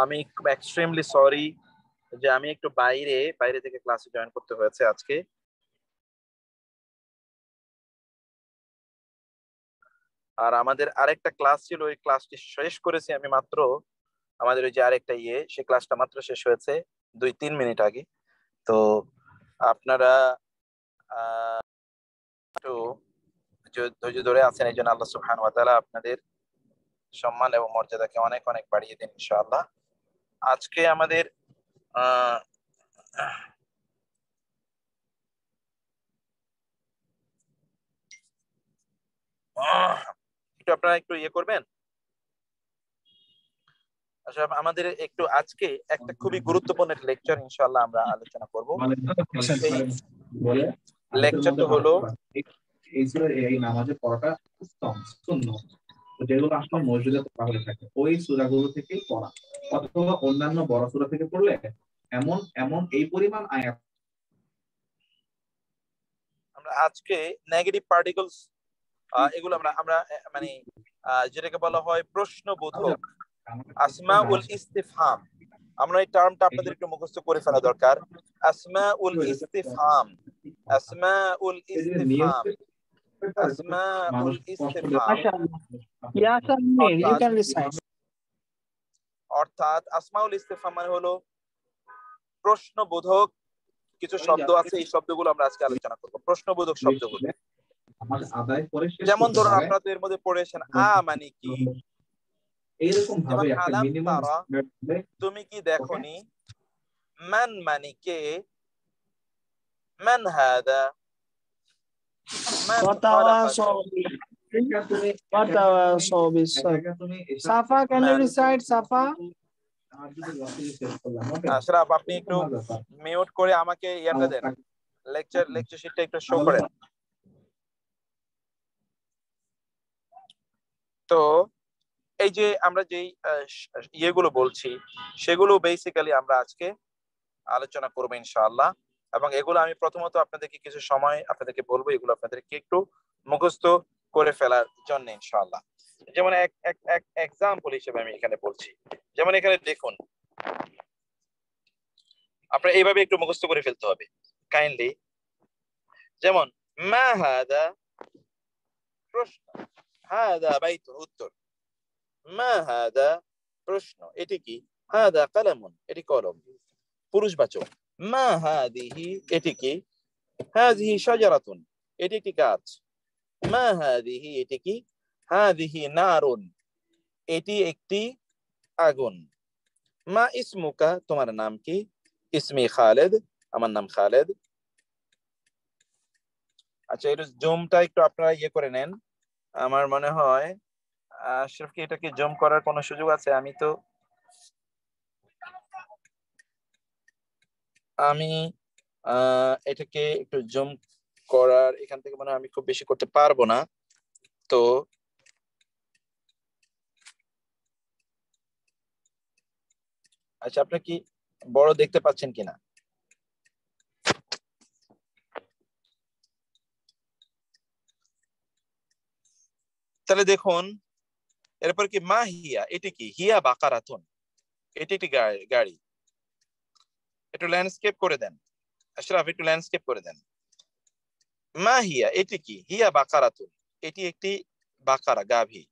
আমি extremely sorry যে আমি একটু বাইরে থেকে ক্লাসে জয়েন করতে হয়েছে আজকে। আর আমাদের আরেকটা ক্লাস ছিল, ওই ক্লাসটি শেষ করেছি আমি মাত্র। আমাদের ওই যে আরেকটা সেই ক্লাসটা মাত্র শেষ হয়েছে 2-3 মিনিট আগে। তো আপনারা একটু ধৈর্য ধরে আছেন, এই জন্য আল্লাহ সুবহানাহু ওয়া তাআলা আপনাদের সম্মান এবং মর্যাদাকে অনেক অনেক বাড়িয়ে দিন ইনশাআল্লাহ। আজকে আমাদের আহ একটু আপনারা একটু করবেন। আচ্ছা, আমাদের একটু আজকে একটা খুবই গুরুত্বপূর্ণ লেকচার ইনশাআল্লাহ আমরা আলোচনা করব। এই লেকচারটা হলো এই নামাজে পড়াটা উত্তম সুন্নাত, যেগুলো আসলে মসজিদে পড়া হয়ে থাকে ওই সূরাগুলো থেকে পড়া, অথবা অন্যান্য বড় সূরা থেকে পড়লে এমন এমন এই পরিমাণ আয়াত। আমরা আজকে নেগেটিভ পার্টিকলস, এগুলো আমরা আমরা মানে যেটাকে বলা হয় প্রশ্নবোধক আসমাউল ইস্তিফহাম, আমরা এই টার্মটা আপনাদের একটু মুখস্থ করে ফেলা দরকার। আসমাউল ইস্তিফহাম, আসমাউল ইস্তিফহাম, আসমাউল ইস্তিফহাম, অর্থাৎ আসমাউল ইস্তিফহাম মানে হলো প্রশ্নবোধক কিছু শব্দ আছে, এই শব্দগুলো আমরা আজকে আলোচনা করব। প্রশ্নবোধক শব্দগুলো যেমন ধরুন আপনারা তো এর মধ্যে পড়েছেন মানে কি, এইরকম ভাবে একটা আলাম মিনিমাম তারা তুমি কি দেখোনি, মান মানে কে, মান হাদা, মান وتواصوا وتواصوا بالصبر. Safa, can you recite Safa? Ashraf আপনি একটু মিউট করে আমাকে ইয়াটা দেন, লেকচার শিটটা একটু শো করেন। তো এই যে আমরা যেই ইয়েগুলো বলছি সেগুলো বেসিক্যালি আমরা আজকে আলোচনা করবো ইনশাআল্লাহ। এবং এগুলো আমি প্রথমত আপনাদেরকে কিছু সময় আপনাদেরকে বলবো, এগুলো আপনাদেরকে একটু মুখস্থ করে ফেলার জন্য ইনশাআল্লাহ। যেমন এক এক্সাম্পল হিসেবে আমি এখানে বলছি, যেমন এখানে দেখুন, আপনারা এইভাবে একটু মুখস্থ করে ফেলতে হবে কাইন্ডলি। যেমন মা হাদা প্রশ্ন, হাদা বাইত উত্তর, মা হাদা প্রশ্ন এটি কি, হাদা কালামুন এটি কলম পুরুষবাচক, মা হাদিহি এটি কি, হাদিহি শাজারাতুন এটি একটি গাছ, মা হাদিহি এটি কি, হাদিহি নারুন এটি একটি আগুন, মা ইসমুকা তোমার নাম কি, ইসমি খালেদ আমার নাম খালেদ। আচ্ছা, এর জুমটা একটু আপনারা করে নেন। আমার মনে হয় আশরাফ কি এটাকে জুম করার কোনো সুযোগ আছে? আমি এটাকে একটু জুম করার এখান থেকে মনে হয় আমি খুব বেশি করতে পারবো না। তো আচ্ছা, আপনি কি বড় দেখতে পাচ্ছেন কিনা? তাহলে দেখুন, এরপর কি মা হিয়া এটি কি, হিয়া বাকারাতুন এটি একটি গাড়ি। একটু ল্যান্ডস্কেপ করে দেন আশরাফ, একটু ল্যান্ডস্কেপ করে দেন। মা হিয়া এটি কি, হিয়া বাকারাতুন এটি একটি বাকারা গাভী।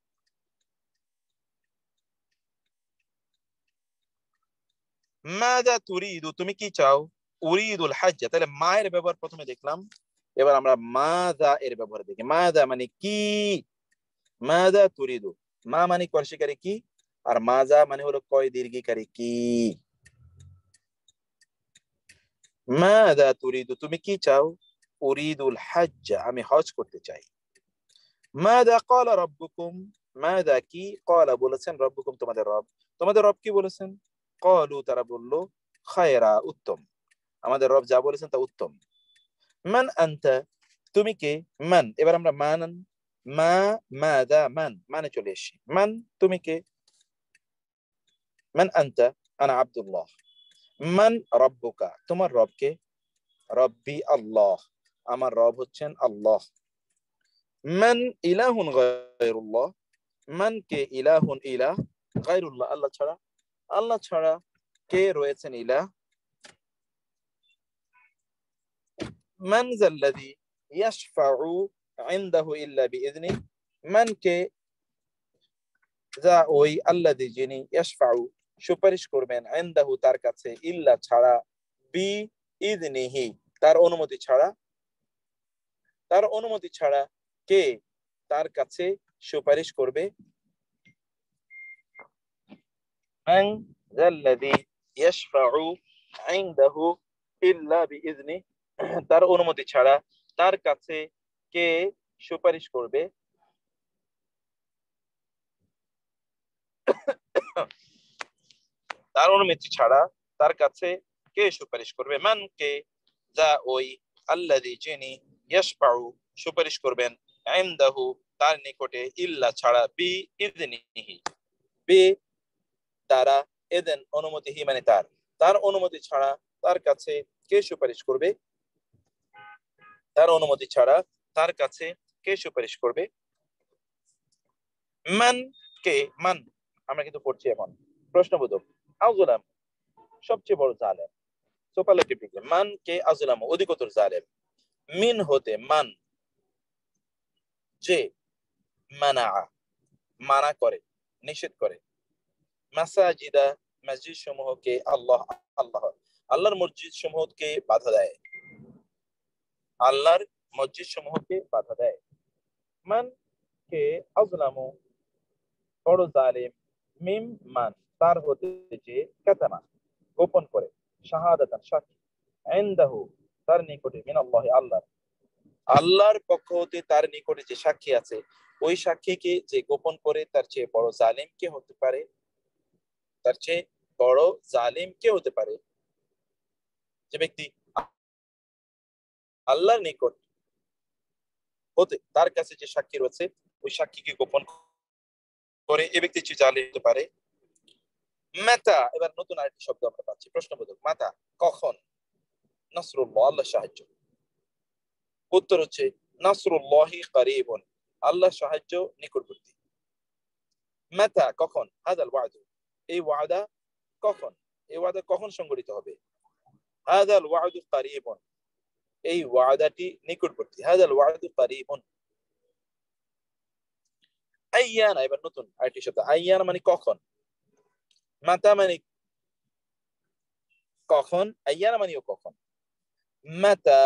মাযা তুরিদু তুমি কি চাও, উরিদুল হজ্জ, তাহলে মায়ের ব্যবহার প্রথমে দেখলাম, এবার আমরা মাযা এর ব্যবহার দেখি। মাযা মানে কি, মাযা তুরিদু মা মানে কর্ষিকারী কি, আর মাযা মানে হলো কয় দীর্ঘিকারী কি। মাযা তুরিদু তুমি কি চাও, উরিদুল হজ্জ আমি হজ করতে চাই। মাযা ক্বালা রাব্বুকুম মাযা কি, ক্বালা বলেছেন, রাব্বুকুম তোমাদের রব, তোমাদের রব কি বলেছেন, ক্বালু তারা বলল, খায়রা উত্তম, আমাদের রব যা বলেছেন তা উত্তম। মান আনতা তুমি কে, মান এবার আমরা মানান মা মাদা মান মানে চলে এসেছি, মান তুমি কে, মান আনতা আনা আব্দুল্লাহ, মান রাব্বুকা তোমার রব কে, রব্বি আল্লাহ আমার রব হচ্ছেন আল্লাহ। মান ইলাহুন গায়রুল্লাহ মান কে, ইলাহুন ইলাহ গায়রুল্লাহ, আল্লাহ ছাড়া। আল্লাহ ছাড়া কে রয়েছেন? ইলাহ। মান যাল্লাযী ইয়াশফাউ ইনদাহু ইল্লা বিইذনি, মান কে, যা ওই, আল্লাযী যিনি, ইয়াশফাউ সুপারিশ করবেন, ইনদাহু তার কাছে, ইল্লা ছাড়া, বিইذনিহি তার অনুমতি ছাড়া। তার অনুমতি ছাড়া কে তার কাছে সুপারিশ করবে? মান যাল্লাযী ইয়াশফাউ ইনদাহু ইল্লা বিইذনি, তার অনুমতি ছাড়া তার কাছে কে সুপারিশ করবে? তার অনুমতি ছাড়া তার কাছে কে সুপারিশ করবে? মান কে, যা ওই, আল্লাযী যিনি, ইয়াশফাউ সুপারিশ করবেন, ইনদাহু তার নিকটে, ইল্লা ছাড়া, বিইذনিহি বি দ্বারা, ইযন অনুমতিহি মানে তার, তার অনুমতি ছাড়া তার কাছে কে সুপারিশ করবে? তার অনুমতি ছাড়া তার কাছে কে সুপারিশ করবে? মান কে, মান আমরা কিন্তু পড়ছি এখন প্রশ্নবোধক। আযলাম সবচেয়ে বড় জালেম, সুপারলেটিভ ডিগ্রি। মান কে আযলাম অধিকতর জালেম, মিন হতে, মান যে, মানা মানা করে, নিষেধ করে, মাসাজিদা মসজিদ সমূহকে, আল্লাহ আল্লাহ আল্লাহর মসজিদ সমূহকে বাধা দেয়, আল্লাহর মসজিদ সমূহকে বাধা দেয়। মান কে আযলামু বড় জালেম, মিম মান তার হতে, যে, কাতামা গোপন করে, শাহাদাতান সাক্ষী, ইনদাহু তার নিকটে, মিনাল্লাহি আল্লাহ আল্লাহর পক্ষ হতে তার নিকটে যে সাক্ষী আছে, ওই সাক্ষীকে যে গোপন করে, তার চেয়ে বড় জালিম কে হতে পারে? তার চেয়ে বড় জালিম কে হতে পারে? যে ব্যক্তি আল্লাহর নিকট হতে তার কাছে যে সাক্ষী রয়েছে, ওই সাক্ষীকে গোপন করে, এ ব্যক্তি যে জালিম হতে পারে। মাতা, এবার নতুন আরেকটি শব্দ আমরা পাচ্ছি, প্রশ্নবোধক। মাতা কখন, নাসরুল্লাহ আল্লাহ সাহায্য। উত্তর হচ্ছে নাসরুল্লাহি কারীবুন আল্লাহ সাহায্য নিকটবর্তী। মাতা কখন, হাদাল ওয়াদু এই ওয়াদা কখন, এই ওয়াদা কখন সংঘটিত হবে? হাদাল ওয়াদু কারীবুন এই ওয়াদাটি নিকটবর্তী, হাদাল ওয়াদু কারীবুন। আইয়ানা, এবার নতুন আরেকটি শব্দ, আইয়ানা মানে কখন, মাতা মানে কখন, আইয়ানা মানেও কখন। মাতা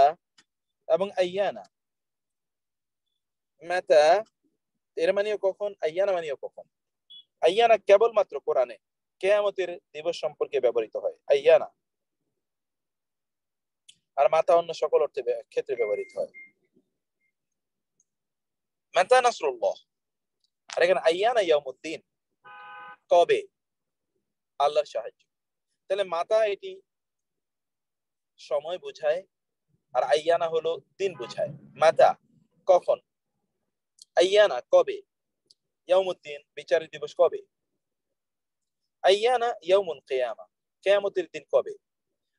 এবং আইয়ানা, মাতা এর মানেও কখন, আইয়ানা মানেও কখন। আইয়ানা কেবলমাত্র কোরআনে কিয়ামতের দিবস সম্পর্কে ব্যবহৃত হয়, আইয়ানা। আর মাতা অন্য সকল অর্থে ক্ষেত্রে ব্যবহৃত হয়। মাতা নাসরুল্লাহ, আর এখানে আইয়ানা ইয়াউমুদ্দিন কবে আল্লাহর সাহায্য। তাহলে মাতা এটি সময় বোঝায়, আর আইয়ানা হলো দিন বোঝায়। মাতা কখন, আইয়ানা কবে, ইয়াউমুদ্দিন বিচারের দিবস কবে। আইয়ানা ইয়াউমুল কিয়ামা কিয়ামতের দিন কবে।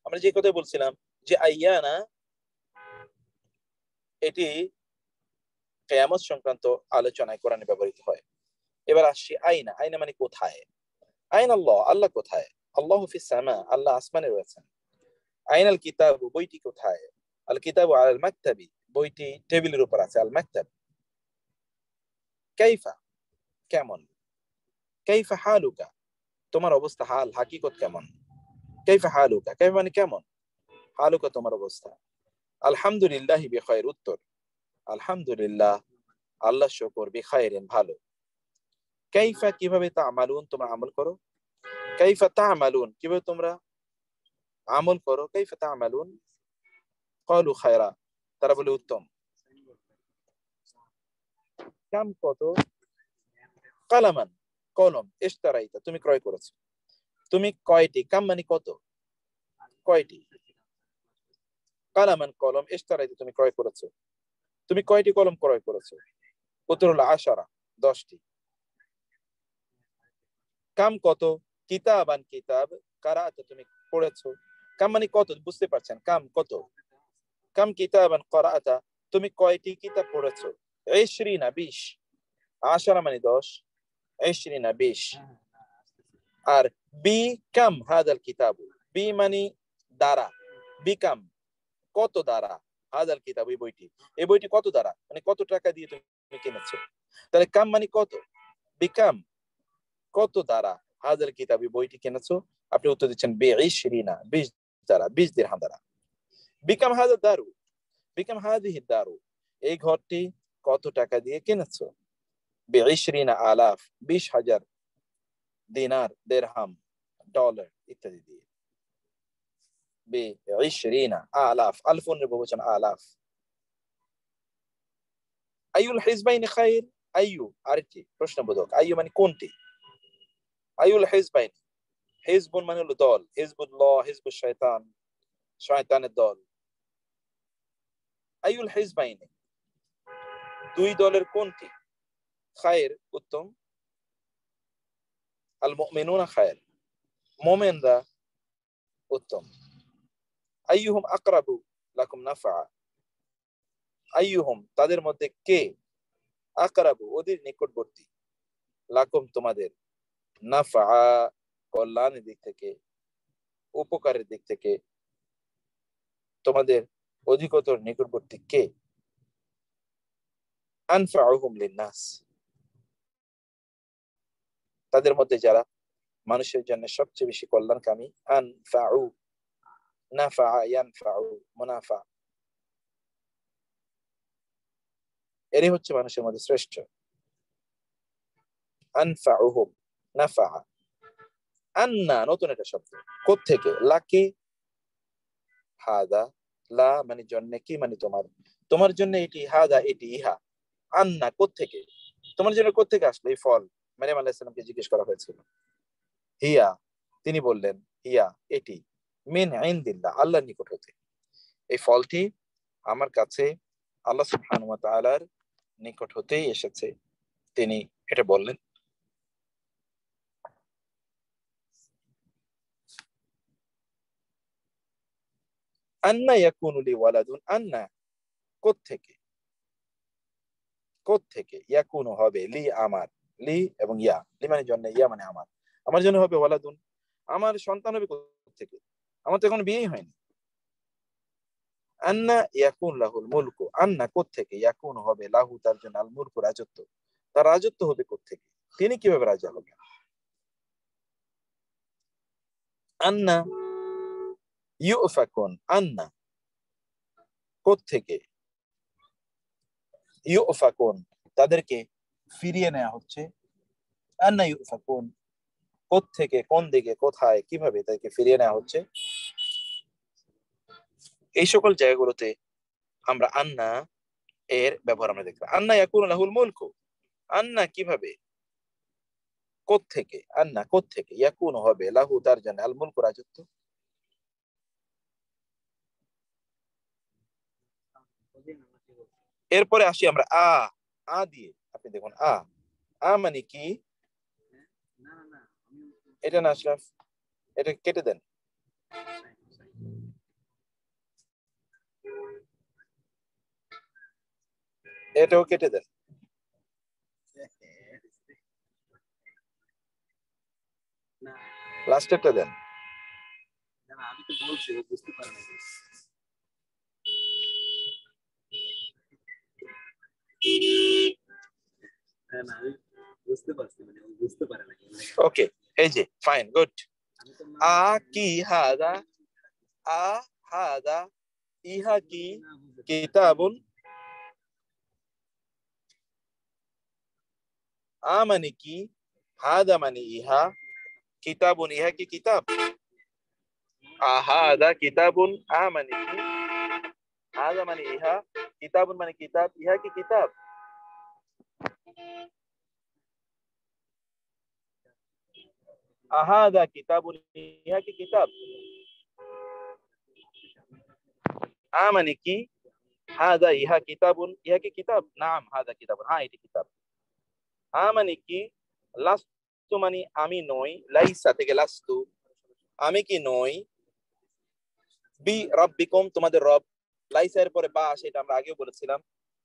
আমরা যে কথা বলছিলাম যে আইয়ানা এটি কিয়ামত সংক্রান্ত আলোচনায় কোরআনে ব্যবহৃত হয়। এবার আসছি আইনা, আইনা মানে কোথায়। আইন আল্লাহ, আল্লাহ কোথায়। আল্লাহু ফিস সামা, আল্লাহ আসমানে রয়েছেন। আইনাল কিতাব, বইটি কোথায়। আল কিতাবু আলাল মাকতাবি, বইটি টেবিলের উপর আছে। আল মাকতাব। কাইফা কেমন, কাইফা হালুকা তোমার অবস্থা, হাল হাকিকত কেমন। কাইফা হালুকা, কাইফা মানে কেমন, হালুকা তোমার অবস্থা। আলহামদুলিল্লাহ বিখাইর, উত্তর আলহামদুলিল্লাহ আল্লাহ শুকর, বিখাইরিন ভালো। কাইফা কিভাবে, তা'মালুন তোমরা আমল করো। কাইফা তা'মালুন কিভাবে তোমরা আমল করো। কাইফা তা'মালুন, ক্বালু খায়রা তারা বলে উত্তম। কাম কত, কালামান কলম, ইশতারাইতা তুমি ক্রয় করেছো। তুমি কয়টি, কাম মানে কত, কয়টি, কালামান কলম, ইশতারাইতা তুমি ক্রয় করেছো। তুমি কয়টি কলম ক্রয় করেছো। উত্তর হলো আশারা 10টি। কাম কত, কিতাবান কিতাব, কারাআতা তুমি পড়েছো। কাম মানে কত, বুঝতে পারছেন, কাম কত। কাম কিতাবান কারাআতা তুমি কয়টি কিতাব পড়েছো। 20 20, আশারা মানে 10, 20 20। আর বি কাম হাদাল কিতাবু, বি মানে দ্বারা, বিকাম কত দ্বারা, হাদাল কিতাব এই বইটি কত দ্বারা মানে কত টাকা দিয়ে তুমি কিনেছো। তাহলে কাম মানে কত, বিকাম কত দ্বারা, হাদাল কিতাব এই বইটি কিনেছো। আপনি উত্তর দিচ্ছেন বে-ইশরিনা 20 দ্বারা, 20 দিরহাম দ্বারা। বিকাম হাদা দারু, বিকাম হাদিহি দারু এই ঘরটি কত টাকা দিয়ে কিনেছো। বে-ইশরিনা আলাফ 20,000 দিনার, দিরহাম, ডলার ইত্যাদি দিয়ে। বে-ইশরিনা আলাফ, আলফুনের বহুবচন আলাফ। আইয়ুল হিজবাইনি খায়র, আইয়ু আরেকটি প্রশ্নবোধক, আইয়ু মানে কোনটি। আইয়ুল হিজবাইনি, হিজবুন মানে হলো দল, হিজবুল্লাহ, হিজবুশ শয়তান, শয়তানের দল। আইয়ুল হিজবাইনি দুই দলের কোনটি, খায়র উত্তম, আল মুমিনুনা খায়র মুমিনরা উত্তম। আইয়ুহুম আকরাবু লাকুম নাফা, আইয়ুহুম তাদের মধ্যে কে, আকরাবু ওদের নিকটবর্তী, লাকুম তোমাদের, নাফা কল্যাণের দিক থেকে, উপকারের দিক থেকে তোমাদের অধিকতর নিকটবর্তী কে। আনফাউহুম লিন্নাস তাদের মধ্যে যারা মানুষের জন্য সবচেয়ে বেশি কল্যাণকামী। আনফাউ, নাফা ইয়ানফাউ, মুনাফা, এরই হচ্ছে মানুষের মধ্যে শ্রেষ্ঠ। আনফাউহুম নাফা, আন্না নতুন একটা শব্দ, কোত্থেকে, লাকি হাদা, লা মানে জন্য, কি মানে তোমার, তোমার জন্য এটি, হাদা এটি, ইহা, আন্না কোত্থেকে, তোমার জন্য কোত্থেকে আসলো এই ফল। মারিয়াম আলাইহিস সালামকে জিজ্ঞেস করা হয়েছিল। হিয়া তিনি বললেন, হিয়া এটি, মিন ইনদিল্লাহ আল্লাহর নিকট হতে, এই ফলটি আমার কাছে আল্লাহ সুবহানাহু ওয়া তাআলার নিকট হতেই এসেছে, তিনি এটা বললেন। আন্না ইয়াকুনু লি ওয়ালাদুন, আন্না কোত্থেকে, কোত্থেকে, ইয়াকুনু হবে, লি আমার, লি এবং ইয়া, লি মানে জন্য, ইয়া মানে আমার, আমার জন্য হবে ওয়ালাদুন, আমার সন্তান হবে কোত্থেকে, আমার তো এখন বিয়েই হয়নি। আন্না ইয়াকুন লাহুল মুলকু, আন্না কোত্থেকে, ইয়াকুন হবে লাহু তার জন্য, আল মুলকু রাজত্ব, তার রাজত্ব হবে কোত্থেকে, তিনি কিভাবে রাজা হবেন। আন্না ইউফাকুন, আন্না কোত্থেকে, ইউফাকুন তাদেরকে ফিরিয়ে নেওয়া হচ্ছে, আন্না ইউফাকুন কোত্থেকে, কোন দিকে, কোথায়, কিভাবে তাদেরকে ফিরিয়ে নেওয়া হচ্ছে। এই সকল জায়গাগুলোতে আমরা আন্না এর ব্যবহার আমরা দেখব। আন্না ইয়াকুনু লাহুল মুলকু, আন্না কিভাবে, কোত্থেকে, আন্না কোত্থেকে, ইয়াকুনু হবে লাহু তার জন্য, আল মুলকু রাজত্ব। এরপরে আসি আমরা আ দিয়ে, আপনি দেখুন আ মানে কি, এটা না আশরাফ, এটা কেটে দেন। এটাও কেটে দেন। লাস্টেরটা দেন। আমি তো বলছি বুঝতে পারি না। বুঝতে পারছি, মানে বুঝতে পারে না। ওকে, এই যে ফাইন, গুড। আ কি হাদা, আ হাদা, ইহা কি কিতাবুন, আ মানে কি, হাদা মানে ইহা, কিতাবুন ইহা কি কিতাব। আহাদা কিতাবুন, আ মানে কি, হাদা মানে ইহা, কিতাবুন মানে কিতাব, ইহা কি কিতাব। আহাদা কিতাবুন, ইহা কি কিতাব। আ মানে কি, হাদা ইহা কিতাবুন, ইহা কি কিতাব, নাম হাদা কিতাবুন, হ্যাঁ এটি কিতাব। আ মানে কি, লাস্তু মানে আমি নই, লাইসা থেকে লাস্তু আমি কি নই, বি রব্বিকুম তোমাদের রব, লাইসা এর পরে বা সেটা আমরা আগেও বলেছিলাম।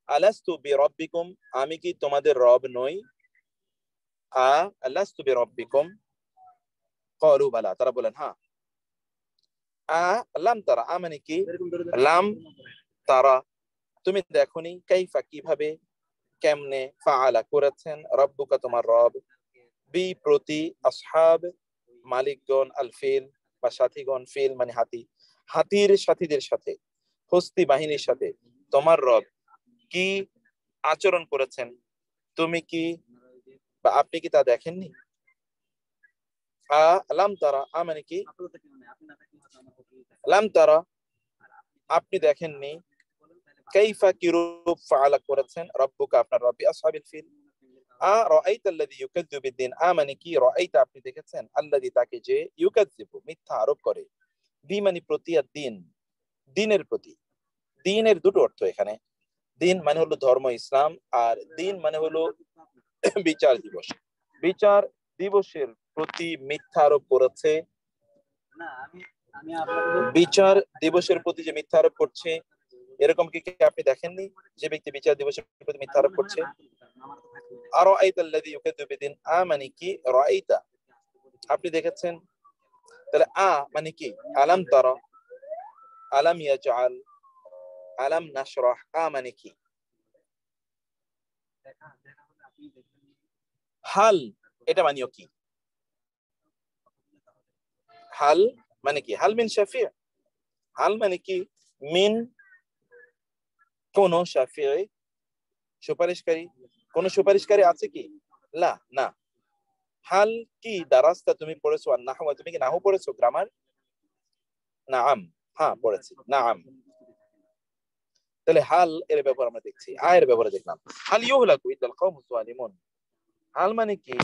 আলাস্তু বি রব্বিকুম আমি কি তোমাদের রব নই, আলাস্তু বি রব্বিকুম, ক্বালু বালা, তারা বলেন হ্যাঁ। লাম তারা, মানে কি? লাম তারা, তুমি দেখোনি, কাইফা কিভাবে, কেমনে, ফাআলা করেছেন, রব্বুকা তোমার রব, বি প্রতি, আসহাব মালিকগণ, আল ফিল বা সাথীগণ, ফিল মানে হাতি, হাতির সাথীদের সাথে, হস্তি বাহিনীর সাথে তোমার রব কি আচরণ করেছেন, তুমি কি বা আপনি কি তা দেখেননি? লাম তারা, মানে কি? লাম তারা, আপনি দেখেননি, কাইফা কিরূপ, ফাআলা করেছেন, রব্বুকা আপনার রব, আসহাবিল ফিল। রাআইতা আল্লাযী ইউকাযযিবু বিদ্দিন, মানে কি? রাআইতা আপনি দেখেছেন, আল্লাযী তাকে যে, ইউকাযযিবু মিথ্যা আরোপ করে, বি মানে প্রতি, আর দিন দিনের প্রতি। দিনের দুটো অর্থ এখানে, দিন মানে হলো ধর্ম ইসলাম, আর দিন মানে হলো বিচার দিবস। বিচার দিবসের প্রতি মিথ্যা আরোপ করেছে। বিচার দিবসের প্রতি যে মিথ্যা আরোপ করছে, এরকম কি আপনি দেখেননি যে ব্যক্তি বিচার দিবসের প্রতি মিথ্যা আরোপ করছে? আরাআইতা আল্লাযী ইউকাযযিবু বিদ্দিন, মানে কি? রাআইতা আপনি দেখেছেন। তাহলে মানে কি? আলাম তারা, আলাম ইয়াজআল, আলাম নাশরাহ, মানে কি? হাল, এটা মানেও কি? হাল মানে কি? হাল মিন শাফি', হাল মানে কি? মিন কোন, শাফি'i সুপারিশকারী, কোন সুপারিশকারী আছে কি? লা, না। হাল কি দারাস্তা, তুমি পড়েছো, আর নাহওয়া, তুমি কি নাহু পড়েছো, গ্রামার? নাআম, হ্যাঁ পড়েছি, নাআম। তাহলে হাল এর ব্যবহার আমরা দেখছি, আয়ের ব্যবহার দেখলাম। হাল ইউহলাকু ইল্লাল কওমুজ জালিমুন, হাল মানে কি?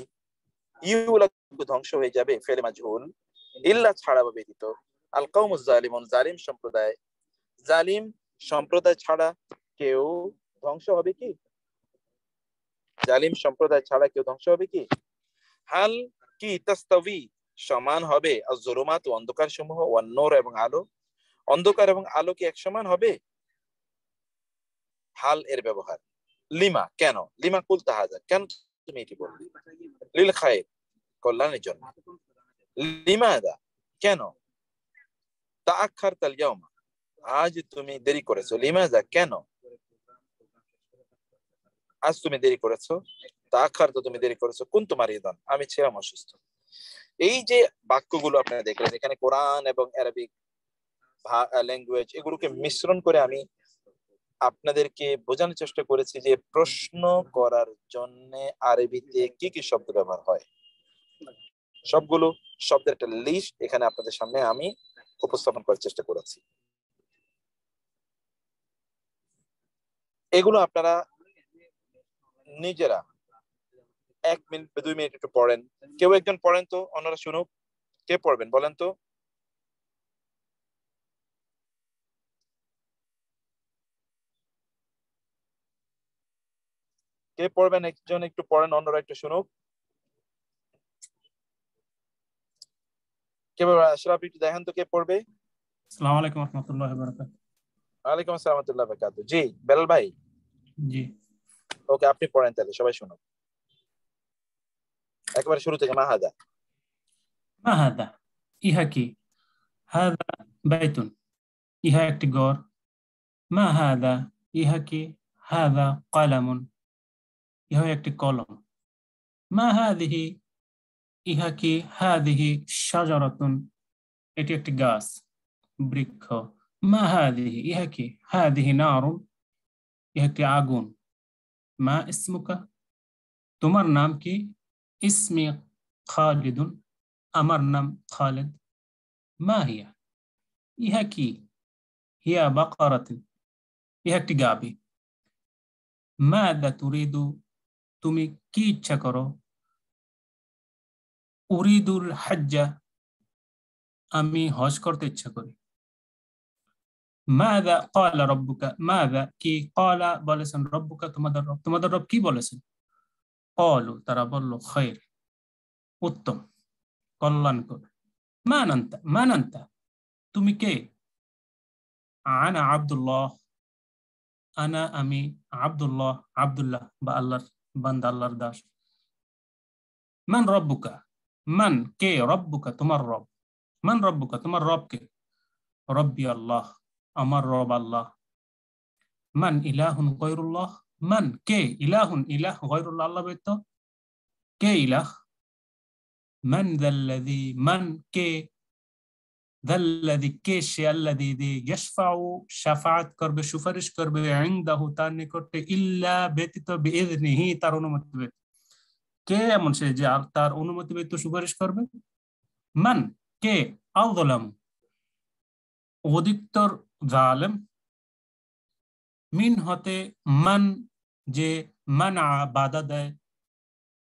ইউহলাকু ধ্বংস হয়ে যাবে, ফেলে মাজহুল, ইল্লা ছাড়া বা ব্যতীত, আল কওমুজ জালিমুন জালিম সম্প্রদায়, জালিম সম্প্রদায় ছাড়া কেউ ধ্বংস হবে কি? জালিম সম্প্রদায় ছাড়া কেউ ধ্বংস হবে কি? হাল কি তাস্তাবি সমান হবে, আয-যুলুমাত অন্ধকার সমূহ, ওয়ান নূর এবং আলো, অন্ধকার এবং আলো কি এক সমান হবে? হাল এর ব্যবহার লিমা, কেন, লিমা কুলতা হাযা, কেন তুমি এটি বললে, লিল খায়র কল্যাণের জন্য, লিমাদা কেন, তাআখারতাল ইয়াওমা আজ তুমি দেরি করেছো, লিমাযা কেন, আজ তুমি দেরি করেছো, তাআখারতা তুমি দেরি করেছো, কুনতু মারিদান আমি ছিলাম অসুস্থ। এই যে বাক্যগুলো আপনারা দেখলেন, এখানে কোরআন এবং আরবিক ল্যাঙ্গুয়েজ এগুলোকে মিশ্রণ করে আমি আপনাদেরকে বোঝানোর চেষ্টা করেছি যে প্রশ্ন করার জন্য আরবিতে কি কি শব্দ ব্যবহার হয়। সবগুলো শব্দের একটা লিস্ট এখানে আপনাদের সামনে আমি উপস্থাপন করার চেষ্টা করেছি। এগুলো আপনারা নিজেরা 1 মিনিট 2 মিনিট একটু পড়েন। কেউ একজন পড়েন তো, অন্যরা শুনুক। কে পড়বেন বলেন তো? কে পড়বেন? একজন একটু পড়েন, অন্যরা একটু শুনুক। কে পড়বে? আশরাফ একটু দেখেন তো কে পড়বে। আসসালামু আলাইকুম ওয়া রাহমাতুল্লাহি ওয়া বারাকাতুহু। ওয়ালাইকুম আসসালাম ওয়া রাহমাতুল্লাহি ওয়া বারাকাতুহু। জি বেলাল ভাই, জি ওকে আপনি পড়েন তাহলে, সবাই শুনুক একবারে শুরু থেকে। মাহাদা, মা হাদা, ইহা কি? হাদা বাইতুন, ইহা একটি ঘর। মা হাদা, ইহা কি? হাদা কলামুন, ইহা একটি কলম। মা হাদিহি, ইহা কি? হাদিহি শাজারাতুন, এটি একটি গাছ, বৃক্ষ। মা হাদিহি, ইহা কি? হাদিহি নারুন, ইহা একটি আগুন। মা ইসমুকা, তোমার নাম কি? ইসমি খালিদুন, আমার নাম খালিদ। মা হিয়া, ইহা কি? হিয়া বাকারাতুন, ইহা একটি গাভী। মাযা তুরিদু, তুমি কি ইচ্ছা করো? উরিদুল হজ্জা, আমি হজ করতে ইচ্ছা করি। মাযা ক্বালা রাব্বুকা, মাযা কি? ক্বালা বলেছেন, রাব্বুকা তোমাদের রব কি বলেছেন? ক্বালু তারা বলল, খায়র উত্তম, কল্যাণকর। মান আনতা তুমি কে? আনা আব্দুল্লাহ, আনা আমি, আব্দুল্লাহ আব্দুল্লাহ বা আল্লাহর বান্দা, আল্লাহর দাস। মান রাব্বুকা, মান কে রব্বুকা তোমার রব, মান রব্বুকা তোমার রব কে, রব্বি আল্লাহ আমার রব আল্লাহ। মান ইলাহুন গায়রুল্লাহ, মান কে, ইলাহুন ইলাহ, গায়রুল্লাহ আল্লাহ ব্যতীত, কে ইলাহ। মান যাল্লাযী মান কে, যাল্লাযী কে সে, আল্লাযী দি ইয়াশফাউ শাফাআত করবে সুপারিশ করবে, ইনদাহু তার নিকটে, ইল্লা ব্যতীত, বিইযনিহি তার অনুমতি ব্যতীত। কে এমন সে যে তার অনুমতি ব্যতীত সুপারিশ করবে। মান কে, আযলাম অধিকতর জালেম, মিন হতে মান যে মানা বাধা দেয়,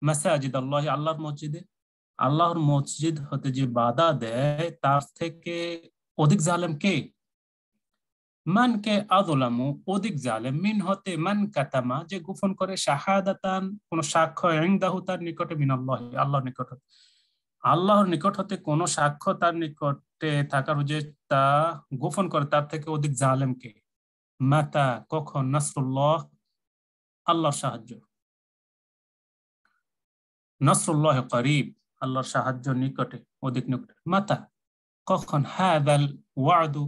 মাসাজিদ আল্লাহ আল্লাহর মসজিদে, আল্লাহর মসজিদ হতে যে বাধা দেয় তার থেকে অধিক জালেম কে। মান কে আযলামু অধিক জালেম, মিন হতে মান কাতামা যে গোপন করে, শাহাদাতান কোন সাক্ষ্য, ইনদাহু তার নিকটে, মিনাল্লাহ আল্লাহর নিকট হতে, আল্লাহর নিকট হতে কোন সাক্ষ্য তার নিকটে থাকার যে তা গোপন করে, তার থেকে অধিক জালেম কে। মাতা কখন, নাসরুল্লাহ আল্লাহর সাহায্য, নাসরুল্লাহ করিব আল্লাহর সাহায্য নিকটে, অধিক নিকটে। মাতা কখন, হাদাল ওয়াদু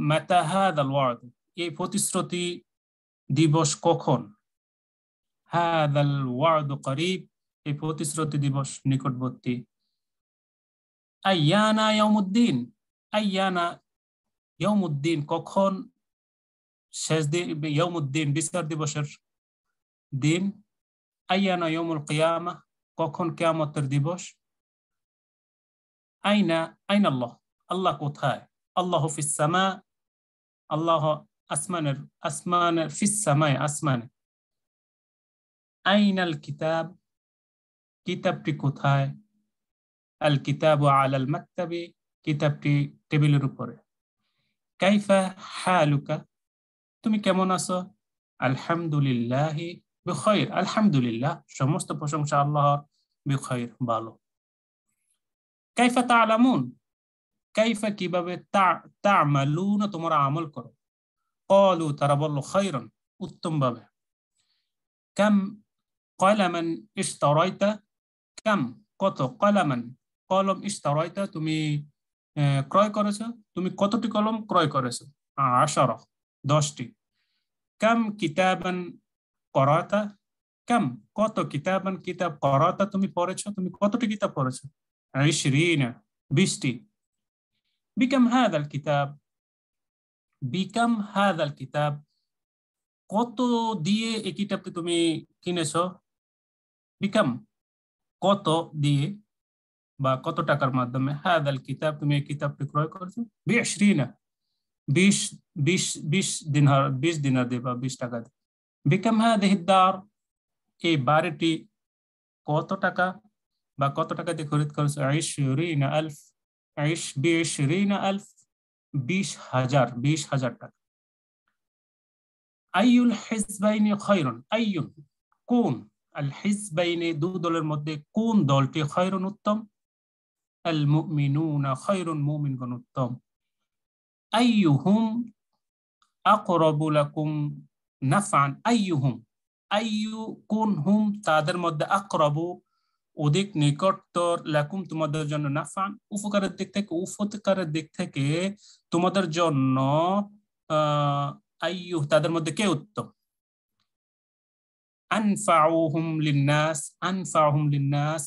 মাতা হাদাল ওয়াদু এই প্রতিশ্রুতি দিবস কখন, হাদাল ওয়াদু করিব এই প্রতিশ্রুতি দিবস নিকটবর্তী। আইয়ানা ইয়াউমুদ্দিন, আইয়ানা ইয়াউমুদ্দিন কখন শেষ দিন, ইয়াউমুদ্দিন বিচার দিবসের দিন। আইয়ানা ইয়াউমুল কিয়ামা কখন কিয়ামতের দিবস। আইনা আইনাল্লাহ আল্লাহ কোথায়, আল্লাহু ফিস সামা আল্লাহ আসমানের, আসমানের, ফিস সামায়ে আসমানে। আইনাল কিতাব কিতাবটি কোথায়, আল কিতাবু আলাল মাকতাবি কিতাবটি টেবিলের উপরে। কাইফা হালুকা তুমি কেমন আছো, আলহামদুলিল্লাহি বিখাইর আলহামদুলিল্লাহ সমস্ত প্রশংসা আল্লাহর, বিখাইর ভালো। কাইফা তা'লামুন কাইফা কিভাবে, তা'মালুন তোমরা আমল করো, ক্বালু তারা বলল, খায়রান উত্তম ভাবে। কাম কলামান ইশতারাইতা কাম কত, কলামান কলম, ইশতারাইতা তুমি ক্রয় করেছো, তুমি কতটি কলম ক্রয় করেছো, 10 10টি। কাম কিতাবান করাতা কাম কত, কিতাবান কিতাব, করাতা তুমি পড়েছো, তুমি কতটি কিতাব পড়েছো, 20 20টি। বিকাম হাদাল কিতাব, বিকাম হাদাল কিতাব কত দিয়ে এই কিতাবটি তুমি কিনেছো, বিকাম কত দিয়ে বা কত টাকার মাধ্যমে, হাদাল কিতাব তুমি এই কিতাবটি ক্রয় করেছো, 20 20 দিনার, 20 দিনার দিয়ে বা 20 টাকা দিয়ে। বিকাম হাদিহিদ দার এই বাড়িটি কত টাকা বা কত টাকা দিয়ে খরিদ করেছো, 20,000 20,000 20,000 টাকা। আইয়ুল হিজবাইনি খায়রুন, আইয়ুন কোন, আল হিজবাইনি দু দলের মধ্যে কোন দলটি, খায়রুন উত্তম, আল মুমিনুনা খায়রুন মুমিনগণ উত্তম। আইয়ুহুম আকরাবু লাকুম নাফআন, আইয়ুহুম আইয়ু কোন, হুম তাদের মধ্যে, আকরাবু অধিক নিকটতর, লাকুম তোমাদের জন্য, নাফআন উপকারের দিক থেকে, উপকারের দিক থেকে তোমাদের জন্য, আইয়ু তাদের মধ্যে কে উত্তম। আনফাউহুম লিন্নাস, আনফাউহুম লিন্নাস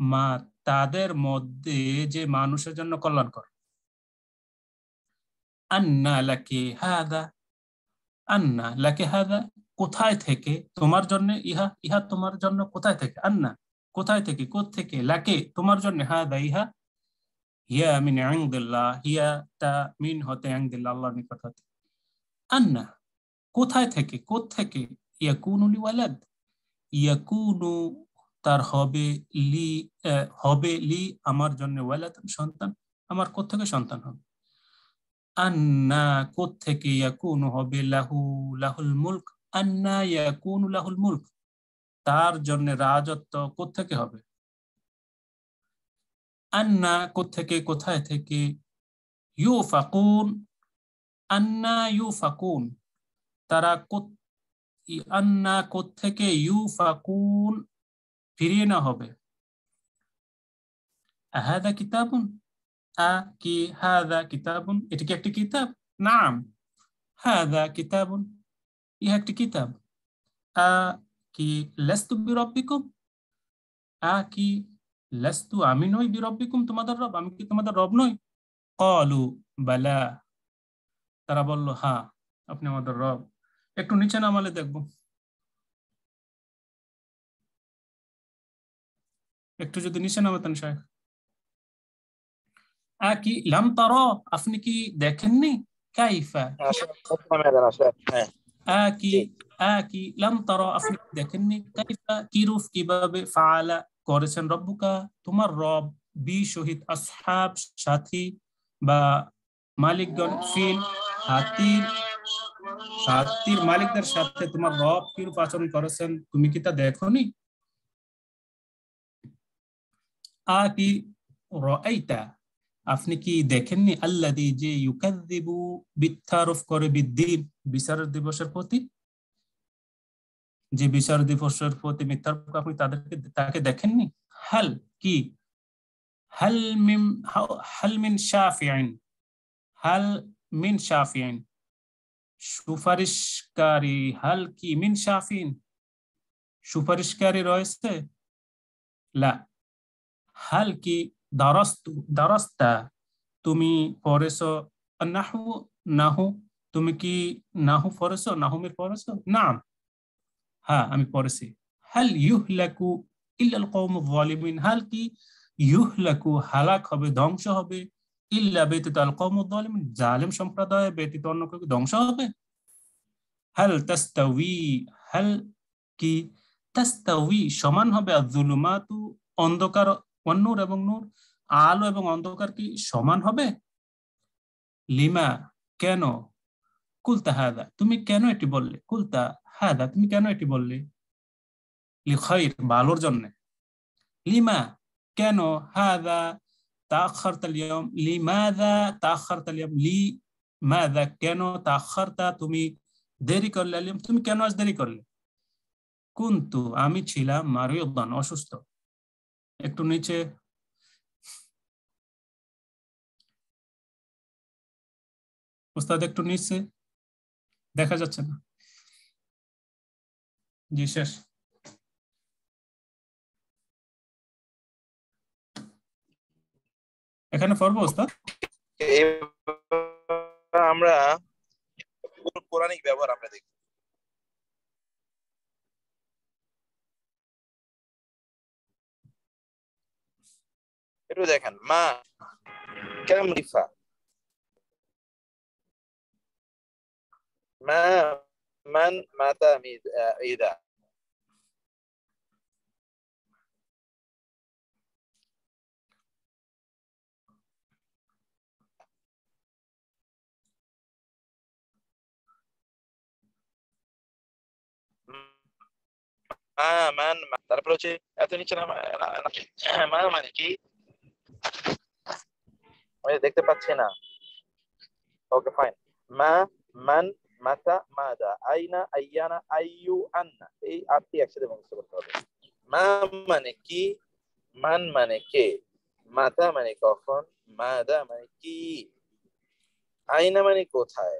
মা তাদের মধ্যে যে মানুষের জন্য কল্যাণকর। আন্না লাকি হাদা, আন্না লাকি হাদা কোথায় থেকে তোমার জন্য, ইহা ইহা তোমার জন্য কোথায় থেকে, আন্না কোথায় থেকে, কোথা থেকে, লাকি তোমার জন্য, হাদা ইহা, হিয়া মিন ইনদিল্লাহ হিয়া তা মিন হতে, ইনদিল্লাহ আল্লাহর নিকট হতে। আন্না কোথায় থেকে, কোথা থেকে, ইয়াকুনু লি ওয়ালাদ ইয়াকুনু তার হবে, লি হবে, লি আমার জন্য, ওয়ালাদ সন্তান, আমার কোথা থেকে সন্তান হবে। আন্না কোথা থেকে, ইয়াকুনু হবে, লাহু লাহুল মুলক, আন্না ইয়াকুনু লাহুল মুলক তার জন্য রাজত্ব কোথা থেকে হবে। আন্না কোথা থেকে, কোথায় থেকে, ইউফাকুন আন্না ইউফাকুন তারা, আন্না কোথা থেকে, ইউফাকুন ফিরিয়ে না হবে, আহাদা কিতাবুন, আ কি হাদা কিতাবুন, এটা কি একটি কিতাব? নাম, হাদা কিতাবুন, ইহা একটি কিতাব। আ কি লাস্তু বিরব্বিকুম, আ কি লাস্তু আমি নই বিরব্বিকুম তোমাদের রব, আমি কি তোমাদের রব নই? ক্বালু বালা, তারা বলল হ্যাঁ আপনি আমাদের রব। একটু নিচে নামালে দেখবো, একটু যদি নিচে নামাতেন শায়খ। আ কি লাম তারা, আপনি কি দেখেননি? কাইফা, হ্যাঁ আ কি, জি। আ কি লাম তারা, আপনি কি দেখেননি? কাইফা কিরূপ, কিভাবে, ফাআলা করেছেন, রব্বুকা তোমার রব, বি শহীদ, আসহাব সাথী বা মালিকগণ, ফিল হাতির, হাতির মালিকদের সাথে তোমার রব কিরূপ আচরণ করেছেন তুমি কি তা দেখোনি? আ কি রাআইতা, আপনি কি দেখেননি? আল্লাযী, যে ইউকাযযিবু, মিথ্যারোপ করে, বিদ্দিন, বিচারের দিবসের প্রতি, যে বিচার দিবসের প্রতি মিথ্যারোপ, আপনি তাকে দেখেননি? হাল কি, হাল মিন, হাল মিন শাফিঈন, হাল মিন শাফিঈন সুপারিশকারী, হাল কি মিন শাফিন সুপারিশকারী রয়েছে? লা, হাল কি দারাস্তু, দারাস্তা তুমি পড়েছো, নাহু, নাহু তুমি কি নাহু পড়েছো, নাহুমের পড়েছো? নাম, হ্যাঁ আমি পড়েছি। হাল ইউহলাকু ইল্লাল কওমুয যালিমিন, হাল কি ইউহলাকু হালাক হবে, ধ্বংস হবে, ইল্লা ব্যতীত আল কওমুয যালিমিন জালিম সম্প্রদায় ব্যতীত অন্য কেউ ধ্বংস হবে? হাল তাস্তাউই, হাল কি তাস্তাউই সমান হবে, আয-যুলুমাতু অন্ধকার, ওয়ান-নূর এবং নূর, আলো এবং অন্ধকার কি সমান হবে? লিমা কেন, কুলতা হাদা তুমি কেন এটি বললে, কুলতা হাদা তুমি কেন এটি বললে, লিখাইর ভালোর জন্য, লিমা কেন, হাদা তাআখারতাল ইয়াউম, লিমাযা তাআখারতাল ইয়াউম, লিমাযা কেন, তাআখারতা তুমি দেরি করলে, আল-ইয়াউম তুমি কেন আজ দেরি করলে, কুনতু আমি ছিলাম, মারিয়াদান অসুস্থ। একটু নিচে, উস্তাদ একটু নিচে, দেখা যাচ্ছে না। জি শেষ। এখানে পড়বো উস্তাদ? এবার আমরা পৌরাণিক ব্যবহার আমরা দেখব। একটু দেখেন, মা কেম রিফা, মা মান মাতা ইদা, মা মান, তারপর হচ্ছে এত নিচে মা মানে কি আমি দেখতে পাচ্ছি না। ওকে ফাইন, মা মান মাতা মাদা আইনা আইয়ানা আইয়ু আন্না, এই আটটি একসাথে মুখস্থ করতে হবে। মা মানে কি, মান মানে কে, মাতা মানে কখন, মাদা মানে কি, আইনা মানে কোথায়,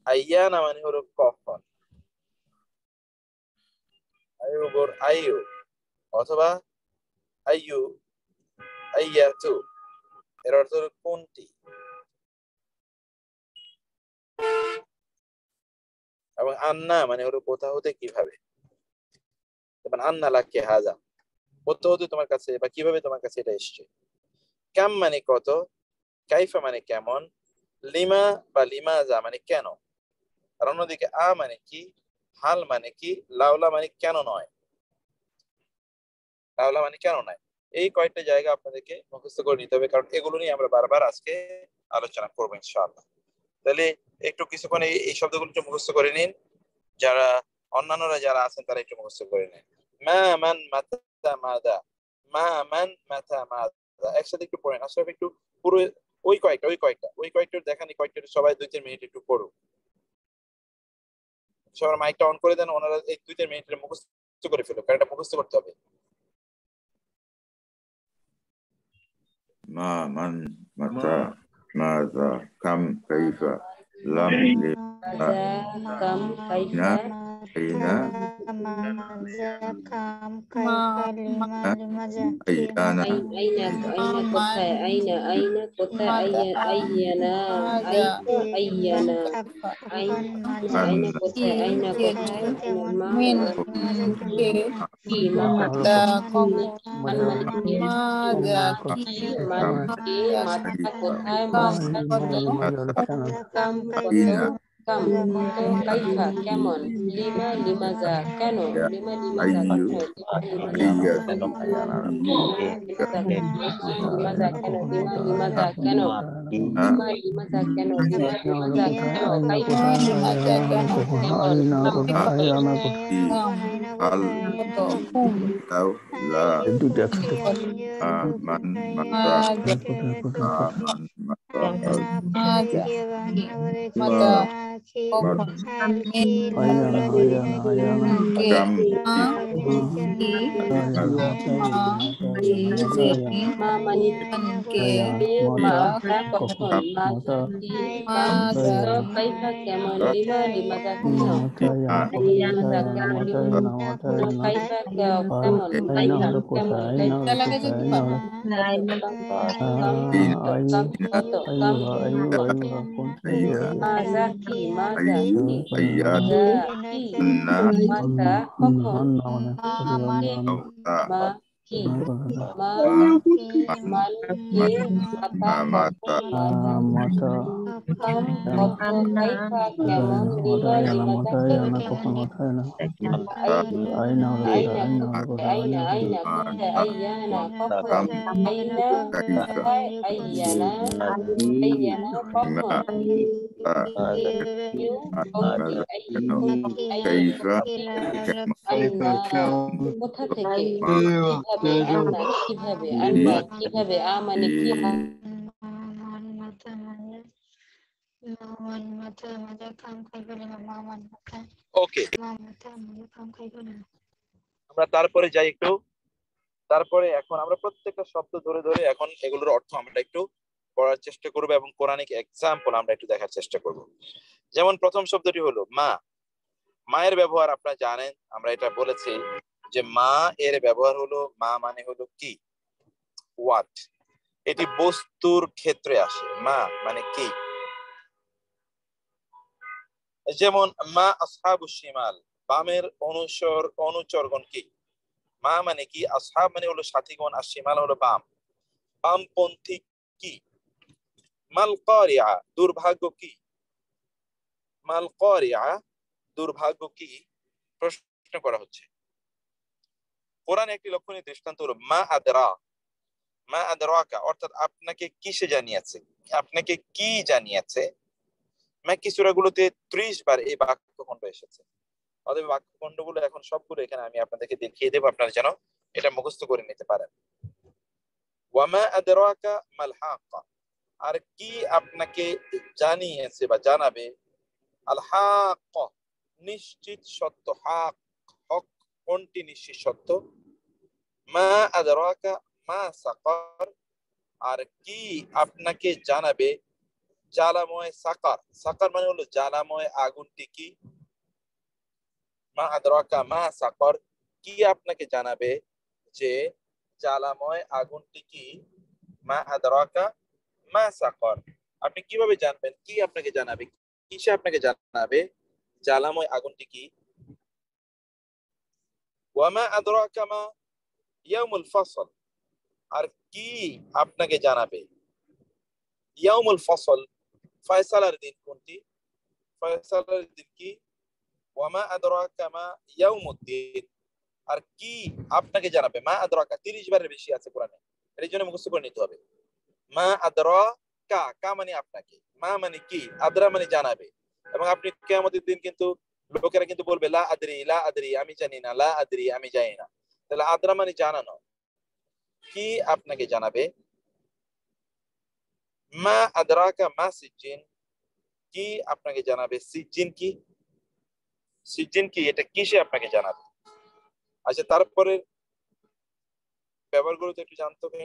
আইয়ানা মানে হলো কখন, আয়ুবর আয়ু, অথবা আইয়ু আইয়াতু, এর অর্থ হলো কোনটি, এবং আন্না মানে হলো কোথা হতে কিভাবে, যেমন আন্না লাকে হাজা, কোথা হতে তোমার কাছে বা কিভাবে তোমার কাছে এটা এসছে। কাম মানে কত, কাইফা মানে কেমন, লিমা বা লিমাজা মানে কেন, আর অন্যদিকে আ মানে কি, হাল মানে কি, লাউলা মানে কেন নয়, লাউলা মানে কেন নয়। এই কয়েকটা জায়গা আপনাদেরকে মুখস্থ করে নিতে হবে, কারণ এগুলো নিয়ে আমরা বারবার আজকে আলোচনা করবো ইনশাআল্লাহ। তাহলে একটু কিছুক্ষণ এই শব্দগুলো একটু মুখস্থ করে নিন, যারা অন্যান্যরা যারা আছেন তারা একটু মুখস্থ করে নিন। মা মান মাতা মাদা, মা মান মাতা মাদা, একসাথে একটু পড়েন। আসলে একটু পুরো ওই কয়েকটা দেখানি, কয়েকটা সবাই 2-3 মিনিট একটু পড়ুন। সবার মাইকটা অন করে দেন, ওনারা এই 2-3 মিনিটের মুখস্থ করে ফেলো, কারণ এটা মুখস্থ করতে হবে। ما من متى ماذا كم كيف لم ماذا كم كيف أين أيان أين কোথায় أين কোথায় أينا أين কোথায় أين কোথায় মা কি ماذا كم মান মানে কি ماذا কি মান কি মাথা কোথায় كم কাম أين কাম তো কাইফা কেমন লিমা লিমাজা কেন লিমা লিমাজা أي লিমাজা কেন লিমা লিমাজা কেন লিমা লিমাজা কেন লিমা লিমাজা কেন কাইফা لماذا كم কেমন هل أو لا من متى من متى ماذا كم মা মানে মা কখন মা ماذا কাইফা কেমন লিমা লিমাজা কেন লিমাজা কেন লিমা কাইফা কেমন কাইফা কেমন কত কাম মাজা কি মাজা কি মাতা কখন মা কি মা মান কে মাতা কখন কাম কত কাইফা কেমন লিমা লিমাজা কেন আইনা কোথায় আইয়ানা কখন আইনা কোথায় আইয়ানা কখন كيف আইনা কোথা থেকে কিভাবে আন্না কিভাবে মানে কি ওকে আমরা তারপরে যাই একটু তারপরে এখন আমরা প্রত্যেকটা শব্দ ধরে ধরে এখন এগুলোর অর্থ আমরা একটু পড়ার চেষ্টা করব এবং কোরআনিক এক্সাম্পল আমরা একটু দেখার চেষ্টা করব। যেমন প্রথম শব্দটি হলো মা। মায়ের ব্যবহার আপনারা জানেন, আমরা এটা বলেছি যে মা এর ব্যবহার হলো মা মানে হলো কি, হোয়াট। এটি বস্তুর ক্ষেত্রে আসে। মা মানে কি, যেমন মা আসহাবুশ শিমাল, বামের অনুচরগণ কি। মা মানে কি, আসহাব মানে হলো সাথীগণ, আর শিমাল হলো বাম, বামপন্থী কি। মাল কারিয়া, দুর্ভাগ্য কি। মাল কারিয়া, দুর্ভাগ্য কি, প্রশ্ন করা হচ্ছে। কোরআনে একটি লক্ষণীয় দৃষ্টান্ত হলো মা আদরা। মা আদরাকা অর্থাৎ আপনাকে কিসে জানিয়েছে, আপনাকে কি জানিয়েছে। মাক্কি সূরাগুলোতে 30 বার এই বাক্যখণ্ড এসেছে। অতএব বাক্যখণ্ডগুলো এখন সবগুলো এখানে আমি আপনাদেরকে দেখিয়ে দেব, আপনারা যেন এটা মুখস্থ করে নিতে পারেন। ওয়ামা আদরাকা মাল হাক্কা, আর কি আপনাকে জানিয়েছে বা জানাবে। আল হাক্কা, নিশ্চিত সত্য। হক, হক কোনটি নিশ্চিত সত্য। মা আদরাকা মা সাকার, আর কি আপনাকে জানাবে জ্বালাময় সাকার। সাকার মানে হলো জ্বালাময় আগুনটি কি। মা আদরাকা মা সাকার, কি আপনাকে জানাবে যে জ্বালাময় আগুনটি কি। মা আদরাকা মা সাকার, আপনি কিভাবে জানবেন, কি আপনাকে জানাবে, কিসে আপনাকে জানাবে জ্বালাময় আগুনটি কি। ওয়ামা আদরাকা মা ইয়াউমুল ফাসল, আর কি আপনাকে জানাবে ইয়াউমুল ফসল, ফয়সালার দিন কোনটি। ফয়সালার দিন কি। ওয়ামা আদরাকা মা ইয়াউমুদ্দিন, আর কি আপনাকে জানাবে। মা আদরাকা 30 বারের বেশি আছে কোরআনে, এর জন্য মুখস্থ করে নিতে হবে। মা আদরাকা, কা মানে আপনাকে, মা মানে কি, আদরা মানে জানাবে। এবং আপনি কিয়ামতের দিন কিন্তু লোকেরা কিন্তু বলবে লা আদরি, লা আদরি আমি জানি না, লা আদরি আমি জানি না। তাহলে আদরা মানে জানানো, কি আপনাকে জানাবে। মা আদরাকা মা সিজ্জিন, কি আপনাকে জানাবে সিজ্জিন কি। সিজ্জিন কি, এটা কিসে আপনাকে জানাবে। আচ্ছা, তারপরে ব্যবহারগুলো তো একটু জানতে হবে।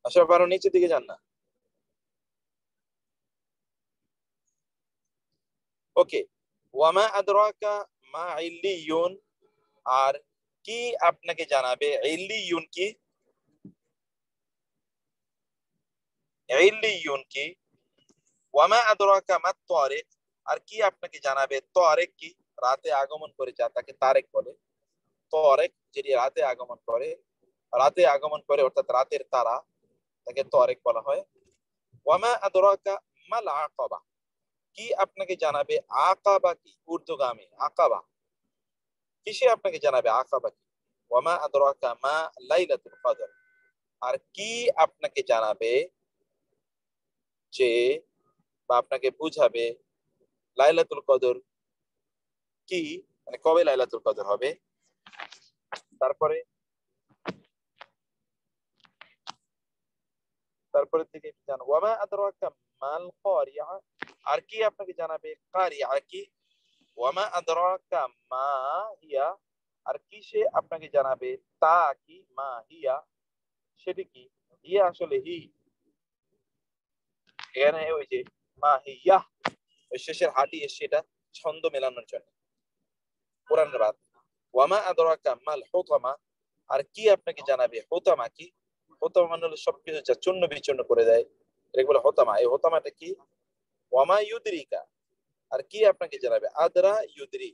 আশরাফ আরো নিচের দিকে যান না। ওকে, ওয়ামা আদরাকা মা ইল্লিয়ুন, আর কি আপনাকে জানাবে ইল্লিয়ুন কি? ইল্লিয়ুন কি? ওয়ামা আদরাকা মা তারিক, আর কি আপনাকে জানাবে তারিক কি? রাতে আগমন করে যা তাকে তারেক বলে। তারিক যেটি রাতে আগমন করে, অর্থাৎ রাতের তারা, তাকে তারিক বলা হয়। ওয়ামা আদরাকা মাল আকাবা, কি আপনাকে জানাবে আকাবা কি? ঊর্ধ্বগামী আকাবা, কিসে আপনাকে জানাবে আকাবা কি? ওয়ামা আদরাকা মা লাইলাতুল কদর, আর কি আপনাকে জানাবে যে বা আপনাকে বুঝাবে লাইলাতুল কদর কি, মানে কবে লাইলাতুল কদর হবে। তারপরে থেকে জানো ওয়ামা আদরাকা মাল কারিয়া, আর কি আপনাকে জানাবে কারিয়া কি? ওয়ামা আদরাকা মা হিয়া, আর কি সে আপনাকে জানাবে তা কি? মা হিয়া সেটি কি? হিয়া আসলে হি, এখানে ওই যে মা হিয়া ওই শেষের হাটি এসে এটা ছন্দ মেলানোর জন্য কোরআনের বাদ। ওয়ামা আদরাকা মাল হুতামা, আর কি আপনাকে জানাবে হুতামা কি? হুতামা মানে হলো সবকিছু যা চূর্ণ বিচূর্ণ করে দেয়, এগুলো হুতামা। এই হুতামাটা কি? ওয়ামা ইউদরিকা, আর কি আপনাকে জানাবে আদরা ইউদরি,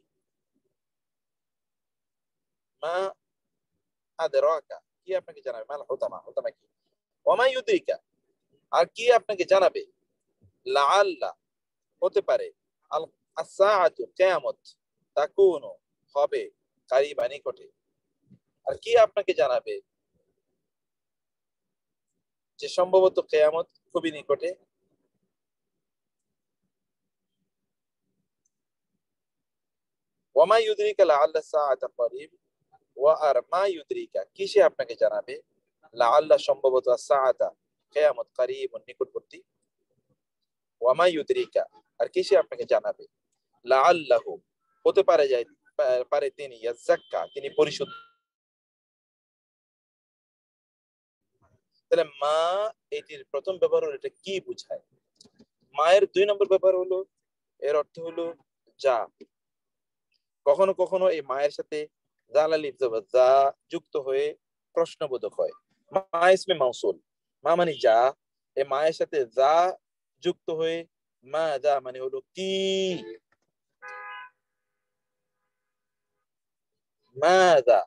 মা আদরাকা, কি আপনাকে জানাবে মাল হুতামা, হুতামা কি? ওয়ামা ইউদরিকা, আর কি আপনাকে জানাবে লাআল্লা, হতে পারে, আল আস-সাআতু কিয়ামত, তাকুনু হবে, কারিবা নিকটে, আর কি আপনাকে জানাবে যে সম্ভবত কিয়ামত খুবই নিকটে। ওয়ামা ইউদরিকা লাআল্লা সাআতা করিব, ওয়া আর মা ইউদরিকা, কিসে আপনাকে জানাবে লাআল্লা সম্ভবত সাআতা কিয়ামত করিবুন নিকটবর্তী। ওয়ামা ইউদরিকা, আর কিসে আপনাকে জানাবে লাআল্লাহু, হতে পারে যায় পারে তিনি ইয়াযাক্কা, তিনি পরিশুদ্ধ। তাহলে মা এটির প্রথম ব্যবহার হলো এটা কি বোঝায়। মায়ের 2 নম্বর ব্যবহার হলো এর অর্থ হলো যা। কখনো কখনো এই মায়ের সাথে জালালিফ যা যুক্ত হয়ে প্রশ্নবোধক হয়। মা ইসমে মাউসুল, মা মানে যা, এই মায়ের সাথে যা যুক্ত হয়ে মা যা মানে হলো কি, মা যা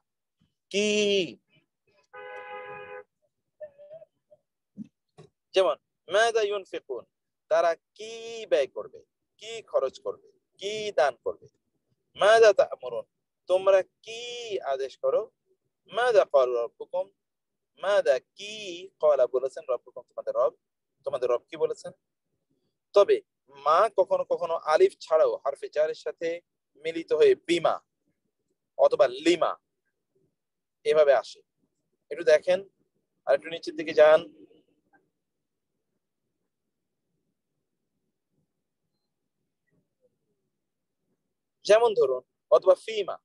কি। যেমন মাযা ইউনফিকুন, তারা কি ব্যয় করবে, কি খরচ করবে, কি দান করবে। মাযা তা'মুরুন, তোমরা কি আদেশ করো। মাযা ক্বালা রাব্বুকুম, মাযা কি ক্বালা বলেছেন রাব্বুকুম, তোমাদের রব কি বলেছেন। তবে মা কখনো কখনো আলিফ ছাড়াও হারফে জারের সাথে মিলিত হয়ে বিমা অথবা লিমা এভাবে আসে। একটু দেখেন, আর একটু নিচের দিকে যান। যেমন ধরুন, অথবা ফিমা,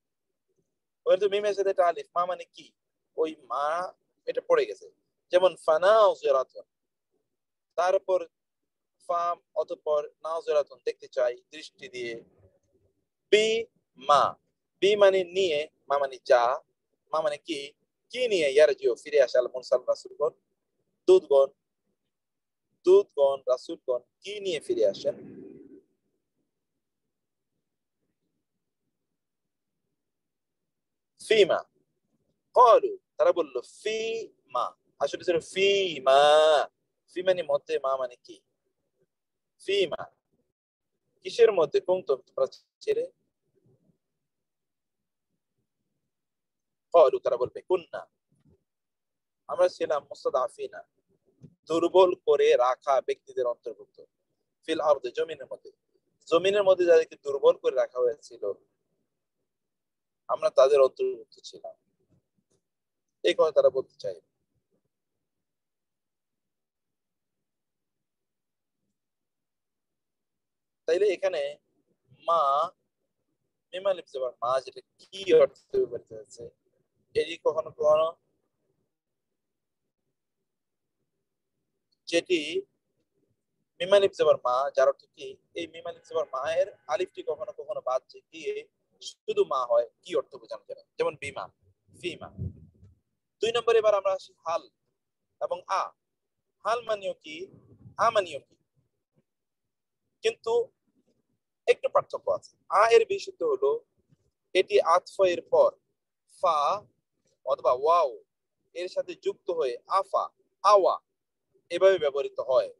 ওই তো মিমের সাথে একটা আলিফ, মা মানে কি, ওই মা এটা পড়ে গেছে। যেমন ফানাউজিরাতুন, তারপর ফাম অতঃপর নাউজিরাতুন দেখতে চাই দৃষ্টি দিয়ে। বি মা, বি মানে নিয়ে, মা মানে যা, মা মানে কি, কি নিয়ে ইয়ারজিও ফিরে আসে আল মুরসাল রাসূলগণ, দূতগণ রাসূলগণ কি নিয়ে ফিরে আসেন। ফিমা ক্বালু, তারা বলল ফি মা, আসলে ছিল ফি মা, ফি মানে মধ্যে, মা মানে কি, ফিমা কিসের মধ্যে, কুনতুম তোমরা ছিলে। ক্বালু তারা বলবে কুন্না আমরা ছিলাম, মুস্তাদআফিনা দুর্বল করে রাখা ব্যক্তিদের অন্তর্ভুক্ত, ফিল আরদি জমিনের মধ্যে যাদেরকে দুর্বল করে রাখা হয়েছিল আমরা তাদের অন্তর্ভুক্ত ছিলাম, এই কথা তারা বলতে চাই। তাইলে এখানে মা মিমালিপ জবর মা যেটা কি অর্থে ব্যবহৃত হয়েছে, এটি কখনো কখনো যেটি মিম আলিফ জবর মা, যার অর্থ কি এই মিম আলিফ জবর মা এর আলিফটি কখনো কখনো বাদ গিয়ে শুধু মা হয়, কি অর্থ বোঝানো যায়? যেমন বিমা, ফিমা। 2 নম্বরে এবার আমরা আসি হাল এবং আ। হাল মানেও কি, আ মানেও কি, কিন্তু একটু পার্থক্য আছে। আ এর বিশুদ্ধ হলো এটি আতফ এর পর ফা অথবা ওয়াও এর সাথে যুক্ত হয়ে আফা, আওয়া এভাবে ব্যবহৃত হয়,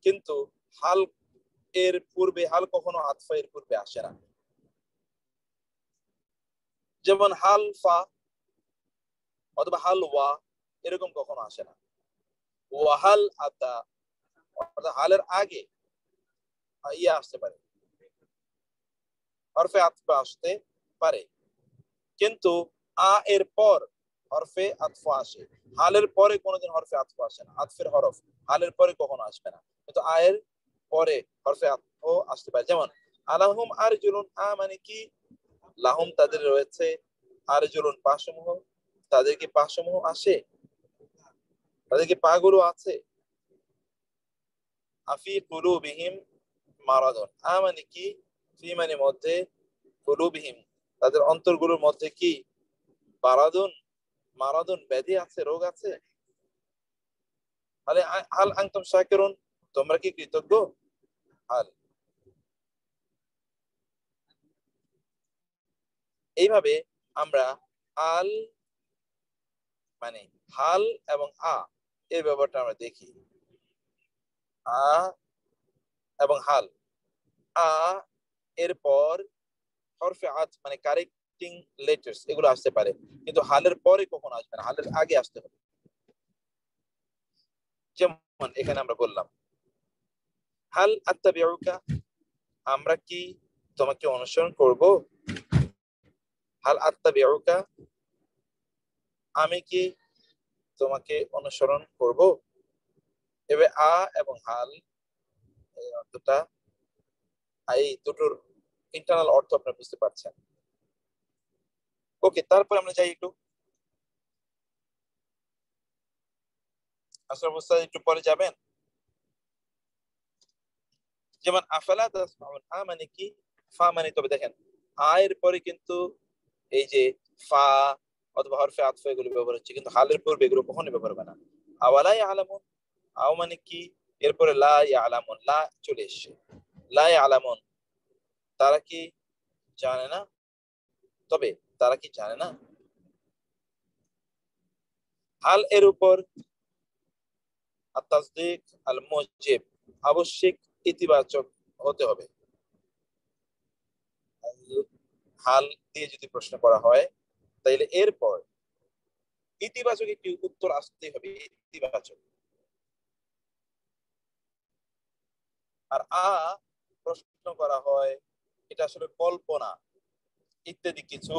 কিন্তু হাল এর পূর্বে, হাল কখনো আতফা এর পূর্বে আসে না। যেমন হাল ফা অথবা হাল ওয়া এরকম কখনো আসে না। ওয়াহাল আতা অর্থাৎ হালের আগে ইয়া আসতে পারে, হরফে আতফা আসতে পারে, কিন্তু আ এর পর হরফে আতফা আসে। হালের পরে কোনোদিন হরফে আতফা আসে না। আতফের হরফ হালের পরে কখনো আসবে না, কিন্তু আ এর পরে হরফে আতফা আসতে পারে। যেমন আলাহুম আরজুলুন, আ মানে কি লাহুম তাদের রয়েছে, আরজুলুন পাসমূহ, তাদের কি পাসমূহ আসে, তাদের কি পাগুলো আছে। আফি কুলুবিহিম মারাদুন, আ মানে কি ফি মানে মধ্যে, কুলুবিহিম তাদের অন্তরগুলোর মধ্যে কি, মারাদুন, মারাদুন ব্যাধি আছে, রোগ আছে। তাহলে হাল আনতুম শাকিরুন, তোমরা কি কৃতজ্ঞ। হাল। এইভাবে আমরা আল মানে হাল এবং আ এর ব্যাপারটা আমরা দেখি। আ এবং হাল, আ এর পর হরফে আত মানে কারেক্টিং লেটার্স এগুলো আসতে পারে, কিন্তু হালের পরে কখনো আসবে না, হালের আগে আসতে হবে। যেমন এখানে আমরা বললাম হাল আত্তাবিউকা, আমরা কি তোমাকে অনুসরণ করব। হাল আত্তাবিউকা, আমি কি তোমাকে অনুসরণ করব। এভাবে আ এবং হাল এই অর্থটা, এই দুটোর ইন্টারনাল অর্থ আপনারা বুঝতে পারছেন। ওকে, তারপর আমরা যাই একটু আসল অবস্থায়, একটু পরে যাবেন। যেমন আফালা তাসমাউন, আ মানে কি, ফা মানে তবে দেখেন আ এর পরে কিন্তু এই যে ফা অথবা হরফে আতফা এগুলো ব্যবহার হচ্ছে, কিন্তু হালের পূর্বে এগুলো কখনো ব্যবহার হবে না। আওয়ালা ইয়ালামুন, আও মানে কি এরপরে লা ইয়ালামুন, লা চলে এসেছে। লা ইয়ালামুন তারা কি জানে না, তবে তারা কি জানে না। হাল এর উপর আত-তাসদীক আল মুজিব আবশ্যিক ইতিবাচক হতে হবে। হাল দিয়ে যদি প্রশ্ন করা হয় তাইলে এরপর ইতিবাচক একটি উত্তর আসতে হবে, ইতিবাচক। আর আ প্রশ্ন করা হয় এটা আসলে কল্পনা ইত্যাদি কিছু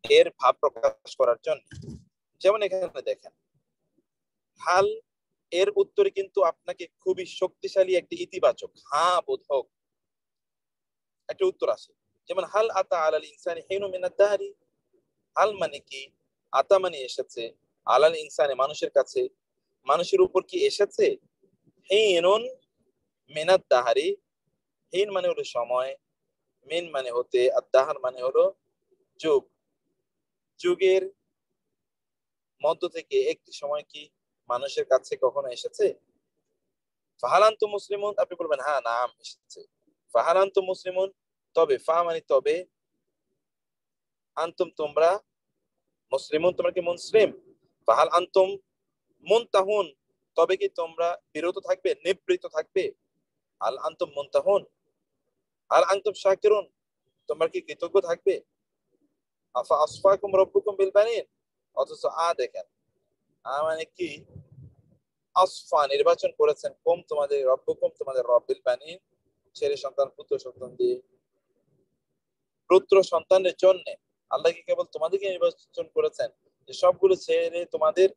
এর ভাব প্রকাশ করার জন্য। যেমন এখানে দেখেন হাল এর উত্তরে কিন্তু আপনাকে খুবই শক্তিশালী একটি ইতিবাচক হ্যাঁ বোধক একটা উত্তর আসে। যেমন হাল আতা আলাল ইনসানি হিনুম মিনাদ দাহরি, হাল মানে কি, আতা মানে এসেছে, আলাল ইনসানি মানুষের কাছে, মানুষের উপর কি এসেছে, হিনুন মিনাদ দাহরি, হিন মানে হলো সময়, মিন মানে হতে, আর দাহার মানে হলো যুগ, যুগের মধ্য থেকে একটি সময় কি মানুষের কাছে কখনো এসেছে। ফাহালান্তু মুসলিমুন, আপনি বলবেন হ্যাঁ নাম এসেছে। ফাহালান্তু মুসলিমুন তবে, ফা মানে তবে, আনতুম তোমরা, মুসলিমুন তোমরা কি মুসলিম। ফাহাল আনতুম মুনতাহুন তবে কি তোমরা বিরত থাকবে, নিবৃত থাকবে। আল আনতুম মুনতাহুন, আল আনতুম শাকিরুন তোমরা কি কৃতজ্ঞ থাকবে। আফা আসফাকুম রব্বুকুম বিল বানিন, অথচ আ দেখেন আ মানে কি আসফা নির্বাচন করেছেন কুম তোমাদের, রব্বুকুম তোমাদের রব, বিল বানিন ছেলে সন্তান পুত্র সন্তান দিয়ে। পুত্র সন্তানের জন্য আল্লাহ কি কেবল তোমাদেরকে নির্বাচন করেছেন যে সবগুলো ছেলে তোমাদের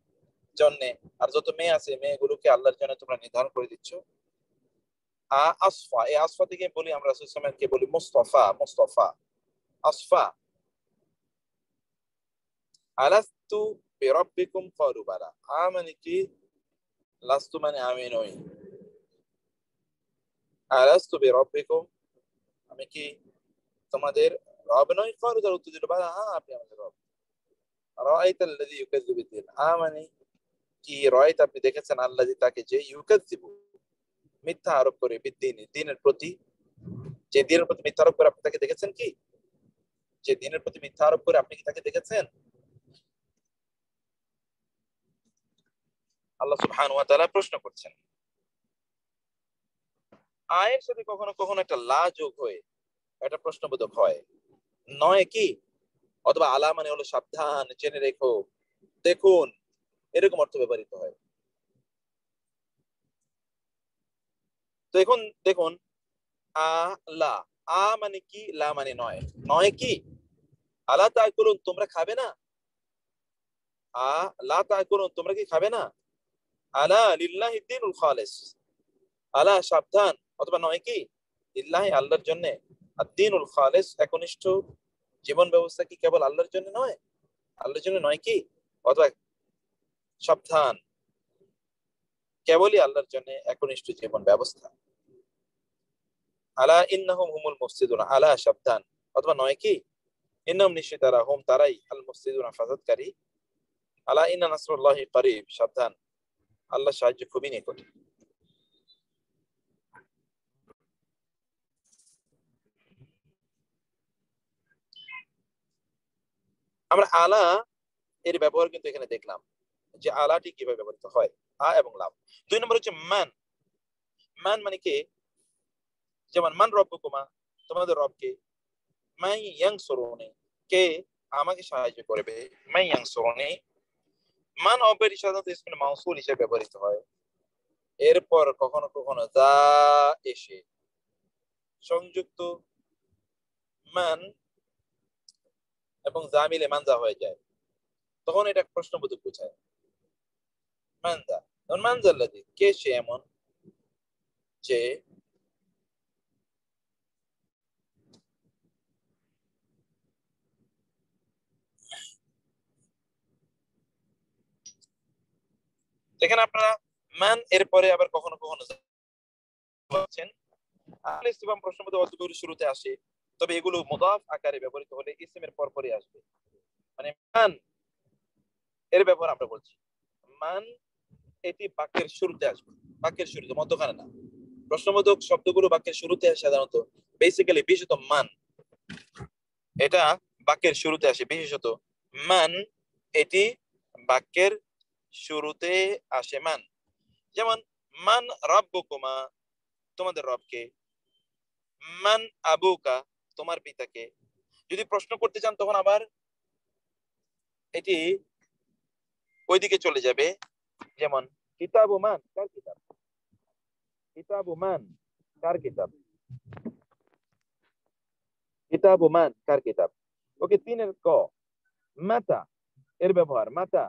জন্য, আর যত মেয়ে আছে মেয়েগুলোকে আল্লাহর জন্য তোমরা নির্ধারণ করে দিচ্ছ। আসফা, এই আসফা থেকে বলি আমরা রাসূল সাল্লাল্লাহু আলাইহি ওয়াসাল্লামকে বলি মুস্তাফা, মুস্তাফা আসফা। আলাস্তু বিরাব্বিকুম ক্বালু বালা। মানে কি? লাস্তু মানে আমি নই। আলাস্তু বিরাব্বিকুম, আমি কি তোমাদের রব নই? ক্বালু, তারা উত্তর দিল বালা, হ্যাঁ আপনি আমাদের রব। রাআইতাল্লাযী ইউকাযযিবু বিদ্দীন, মানে কি রাআইতা, আপনি দেখেছেন, আল্লাযী তাকে, যে ইউকাযযিবু মিথ্যা আরোপ করে, বিদ্দীন দিনের প্রতি, যে দিনের প্রতি মিথ্যা আরোপ করে, আপনি তাকে দেখেছেন কি? যে দিনের প্রতি মিথ্যা আরোপ করে আপনি কি তাকে দেখেছেন? আল্লাহ সুবহানাহু ওয়া তাআলা প্রশ্ন করছেন। আয়ের সাথে কখনো কখনো একটা লা যোগ হয়ে একটা প্রশ্নবোধক হয়, নয় কি? অথবা আলা মানে হলো সাবধান, জেনে রেখো, দেখুন, এরকম অর্থ ব্যবহৃত হয়। তো এখন দেখুন, লা, মানে কি, লা মানে নয়, নয় কি? আলা তাকুলুন, তোমরা খাবে না? লা তাকুলুন, তোমরা কি খাবে না? আলা লিল্লাহি দ্বীনুল খালিস, আলা সাবধান, অথবা নয় কি, লিল্লাহি আল্লাহর জন্য, আদ-দ্বীনুল খালিস, একনিষ্ঠ জীবন ব্যবস্থা কি কেবল আল্লাহর জন্য নয়? আল্লাহর জন্য নয় কি? অথবা সাবধান, কেবলই আল্লাহর জন্য একনিষ্ঠ জীবন ব্যবস্থা। আলা ইন্নাহুম হুমুল মুফসিদুন, আলা সাবধান, অথবা নয় কি, ইন্নাহুম নিশ্চয় তারা, হুম তারাই, আল মুফসিদুন ফাসাদকারী, আলা ইন্না নাসরুল্লাহি করিব, সাবধান, আল্লাহর সাহায্য খুবই নিকট। আমরা আলা এর ব্যবহার কিন্তু এখানে দেখলাম, যে আলাটি কিভাবে ব্যবহৃত হয়, এবং লাম। 2 নম্বর হচ্ছে মান। মান মানে কি? যেমন মান রব্বুকুমা, তোমাদের রব কে? মাই ইয়ানসুরুনি, কে আমাকে সাহায্য করবে? মাই ইয়ানসুরুনি। মান অপেরি সাধারণত ইসমে মাউসুল হিসেবে ব্যবহৃত হয়। এরপর কখনো কখনো যা এসে সংযুক্ত মান এবং যা মিলে মানজা হয়ে যায়, তখন এটা প্রশ্নবোধক বোঝায়। মানজা, মানজাল্লাযী, কে সে এমন যে এখানে আপনারা মান এরপরে আবার কখনো কখনো বলছেন। আল ইসতিফহাম প্রশ্নবোধক অর্থগুলো শুরুতে আসে, তবে এগুলো মুদাফ আকারে ব্যবহৃত হলে ইসমের পরপরই আসবে। মানে মান এর ব্যবহার আমরা বলছি, মান এটি বাক্যের শুরুতে আসবে, বাক্যের শুরুতে, মধ্যখানে না। প্রশ্নবোধক শব্দগুলো বাক্যের শুরুতে আসে সাধারণত, বেসিক্যালি বিশেষত মান, এটা বাক্যের শুরুতে আসে। বিশেষত মান এটি বাক্যের শুরুতে আসে। মান, যেমন মান রাব্বুকুমা, তোমাদের রবকে। মান আবুকা, তোমার পিতাকে। যদি প্রশ্ন করতে চান তখন আবার এটি ওইদিকে চলে যাবে, যেমন কিতাবু মান, কার কিতাব? কিতাবু মান, কার কিতাব? কিতাবু মান, কার কিতাব? ওকে, 3 এর ক, মাতা এর ব্যবহার, মাতা।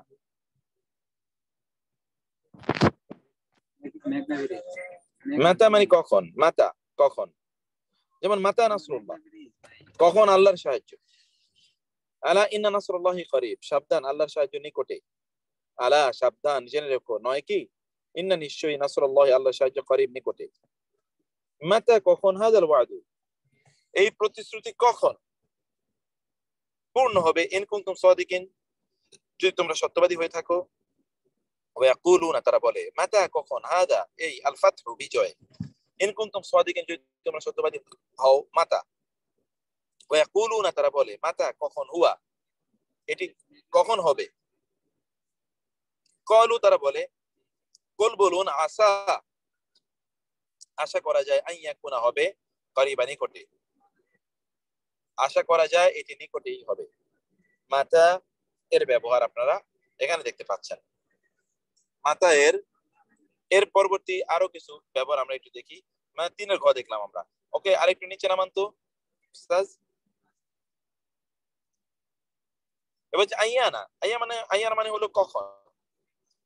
মাতা মানে কখন, মাতা কখন। যেমন মাতা নাসরুল্লাহ, কখন আল্লাহর সাহায্য। আলা ইন্না নাসরুল্লাহি করিব, সাবধান, আল্লাহর সাহায্য নিকটে। আলা সাবধান, জেনে রেখো, নয় কি, ইন্না নিশ্চয়ই, নাসরুল্লাহি আল্লাহর সাহায্য, করিব নিকটে। মাতা কখন, হাযাল ওয়াদু এই প্রতিশ্রুতি কখন পূর্ণ হবে, ইন কুনতুম সাদিকিন যদি তোমরা সত্যবাদী হয়ে থাকো। ওয়া ইয়াকুলুনা, তারা বলে, মাতা কখন, হাদা এই, আল ফাতহু বিজয়, ইন কুনতুম সাদিকিন যদি তোমরা সত্যবাদী হও, মাতা। ওয়া ইয়াকুলুনা, তারা বলে, মাতা কখন, হুয়া এটি কখন হবে। ক্বালু, তারা বলে, কুল বলুন, আসা আশা করা যায়, আন ইয়াকুনা হবে, করিবা নিকটে, আশা করা যায় এটি নিকটেই হবে। মাতা এর ব্যবহার আপনারা এখানে দেখতে পাচ্ছেন। মাতা এর পরবর্তী আরো কিছু ব্যবহার আমরা একটু দেখি। মানে 3 এর ঘ দেখলাম আমরা। ওকে, আরেকটু নিচে নামান তো উস্তাদ। এবার আইয়ানা, আইয়ানা মানে হলো কখন।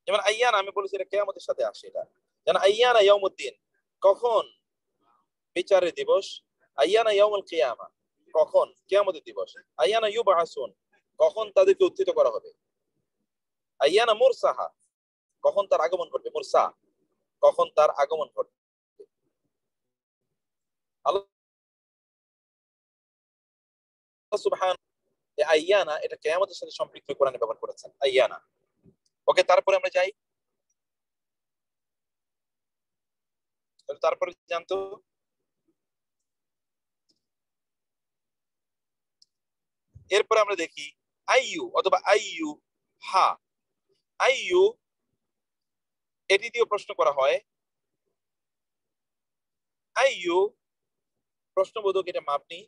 যেমন আইয়ানা আমি বলেছি এটা কিয়ামতের সাথে আসে, এটা যেন আইয়ানা ইয়াউমুদ্দিন, কখন বিচারের দিবস। আইয়ানা ইয়াউমুল কিয়ামা, কখন কিয়ামতের দিবস। আইয়ানা ইউবআসুন, কখন তাদেরকে উত্থিত করা হবে। আইয়ানা মুরসাহা, কখন তার আগমন ঘটবে। মুরসা, কখন তার আগমন ঘটবে। আল্লাহ সুবহানাহু আইয়ানা এটা কিয়ামতের সাথে সম্পৃক্ত কোরআনে ব্যবহার করেছেন আইয়ানা। ওকে, তারপরে আমরা যাই, তারপরে জানতো এরপরে আমরা দেখি আইয়ু অথবা আইয়ু হা। আইয়ু এটি দিয়ে প্রশ্ন করা হয়। আইয়ু প্রশ্নবোধক, এটা মাবনি।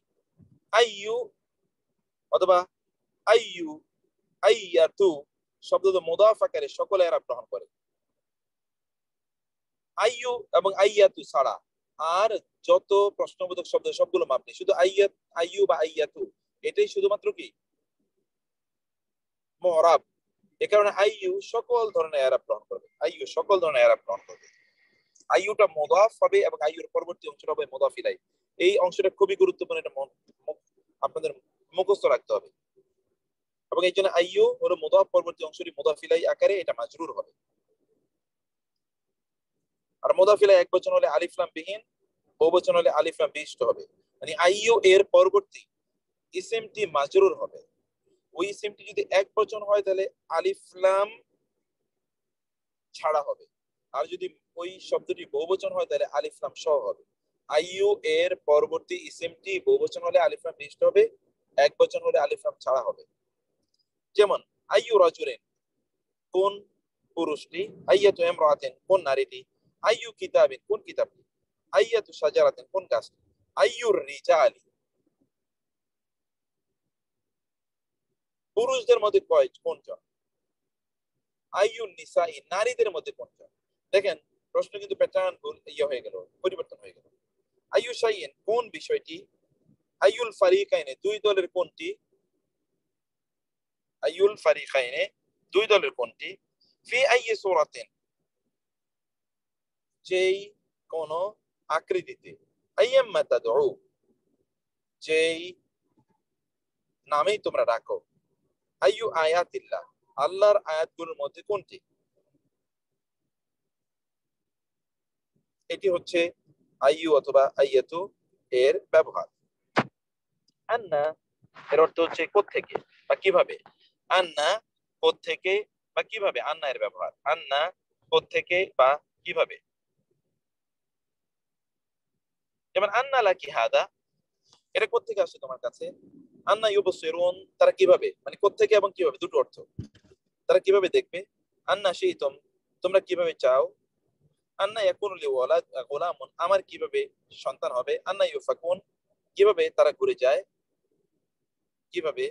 আইয়ু অথবা আইয়ু আইয়াতু শব্দ মুদাফ আকারে সকলে এরা গ্রহণ করে। আইয়ু এবং আইয়াতু ছাড়া আর যত প্রশ্নবোধক শব্দ সবগুলো মাবনি। শুধু আইয়ু বা আইয়াতু এটাই শুধুমাত্র কি মুরাব। এ কারণে আইয়ু সকল ধরনের এরাব গ্রহণ করবে। আইয়ু সকল ধরনের এরাব গ্রহণ করবে। আইয়ুটা মুদাফ হবে এবং আইয়ুর পরবর্তী অংশটা হবে মুদাফ ইলাইহি। এই অংশটা খুবই গুরুত্বপূর্ণ, এটা আপনাদের মুখস্থ রাখতে হবে। এবং এই জন্য আইয়ু হলো মুদাফ, পরবর্তী অংশটি মুদাফ ইলাইহি আকারে এটা মাজরুর হবে। আর মুদাফ ইলাইহি একবচন হলে আলিফ লাম বিহীন, বহুবচন হলে আলিফ লাম বিশিষ্ট হবে। মানে আইয়ু এর পরবর্তী ইসিমটি মাজরুর হবে। ওই ইসিমটি যদি একবচন হয় তাহলে আলিফ লাম ছাড়া হবে, আর যদি ওই শব্দটি বহুবচন হয় তাহলে আলিফ লাম সহ হবে। আইয়ু এর পরবর্তী ইসিমটি বহুবচন হলে আলিফ লাম বিশিষ্ট হবে, একবচন হলে আলিফ লাম ছাড়া হবে। যেমন আইয়ু রাজুলিন কোন পুরুষটি, আইয়াতু ইমরাতিন কোন নারীটি, আইয়ু কিতাবিন কোন কিতাবটি, আইয়াতু শাজারাতিন কোন গাছটি, আইয়ুর রিজালি পুরুষদের মধ্যে কোনজন, আইয়ুন নিসাই নারীদের মধ্যে কোনজন। দেখেন প্রশ্ন কিন্তু প্যাটার্ন হয়ে গেল, পরিবর্তন হয়ে গেল। আইয়ু শাইইন কোন বিষয়টি, আইয়ুল ফারিকাইনে দুই দলের কোনটি, আইয়ুল ফারিকাইনে দুই দলের কোনটি, ফি আইয়ি সূরাতিন যেই কোন আকৃতিতে, আইয়াম্মা তাদউ যেই নামেই তোমরা রাখো, আইয়ু আয়াতিল্লাহ আল্লাহর আয়াতগুলোর মধ্যে কোনটি। এটি হচ্ছে আইয়ু অথবা আইয়াতু এর ব্যবহার। আন্না এর অর্থ হচ্ছে কোত্থেকে বা কিভাবে। আন্না কোত্থেকে বা কিভাবে, আন্না এর ব্যবহার। আন্না কোত্থেকে বা কিভাবে। যেমন আন্না লাকি হাদা, এটা কোত্থেকে আসছে তোমার কাছে। আন্না ইউবসিরুন তারা কিভাবে, মানে কোত্থেকে এবং কিভাবে দুটো অর্থ। তারা কিভাবে দেখবে। আন্না শাইতুম তোমরা কিভাবে চাও। আন্না ইয়াকুনু লি গোলামুন আমার কিভাবে সন্তান হবে। আন্না ইউফাকুন কিভাবে তারা ঘুরে যায়, কিভাবে।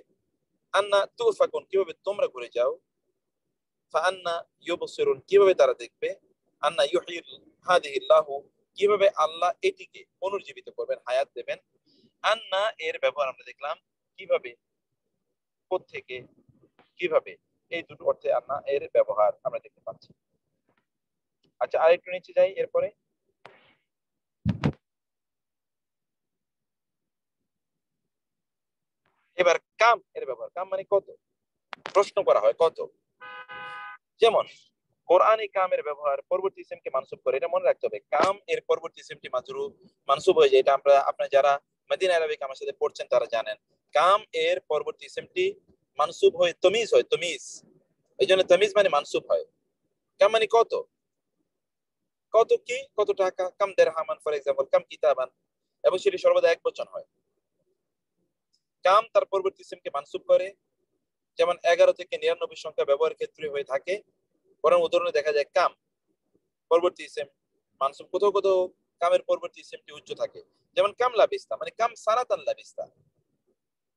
আন্না তুফাকুন কিভাবে তোমরা ঘুরে যাও। ফাআন্না ইউবসিরুন কিভাবে তারা দেখবে। আন্না ইউহয়িল হাদিহিল্লাহু কিভাবে আল্লাহ এটিকে পুনর্জীবিত করবেন, হায়াত দেবেন। আন্না এর ব্যবহার আমরা দেখলাম কিভাবে, কোত্থেকে, কিভাবে, এই দুটো অর্থে আন্না এর ব্যবহার আমরা দেখতে পাচ্ছি। আচ্ছা আরেকটু নিচে যাই। এরপরে এবার কাম এর ব্যবহার। কাম মানে কত, প্রশ্ন করা হয় কত। যেমন কোরআনে কামের ব্যবহার পরবর্তী ইসিমকে মানসুব করে, এটা মনে রাখতে হবে। কাম এর পরবর্তী ইসিমটি মানসুব হয়ে যায়, এটা আপনারা যারা মদিনা আরবিক আমার সাথে পড়ছেন তারা জানেন। কাম এর পরবর্তী ইসিমটি মানসুব হয়, তমিজ হয়, তমিজ। এই জন্য তমিজ মানে মানসুব হয়। কাম মানে কত, কত কি, কত টাকা। কাম দিরহামান ফর এক্সাম্পল, কাম কিতাবান, এবং সেটি সর্বদা এক বচন হয়। কাম তার পরবর্তী ইসিমকে মানসুব করে, যেমন 11 থেকে 99 সংখ্যা ব্যবহারের ক্ষেত্রে হয়ে থাকে। বরং উদাহরণে দেখা যায় কাম পরবর্তী ইসিম মানসুব, কোথাও কোথাও কামের পরবর্তী ইসিমটি উচ্চ থাকে। যেমন কাম লাবিস্তা মানে কাম সানাতান লাবিস্তা,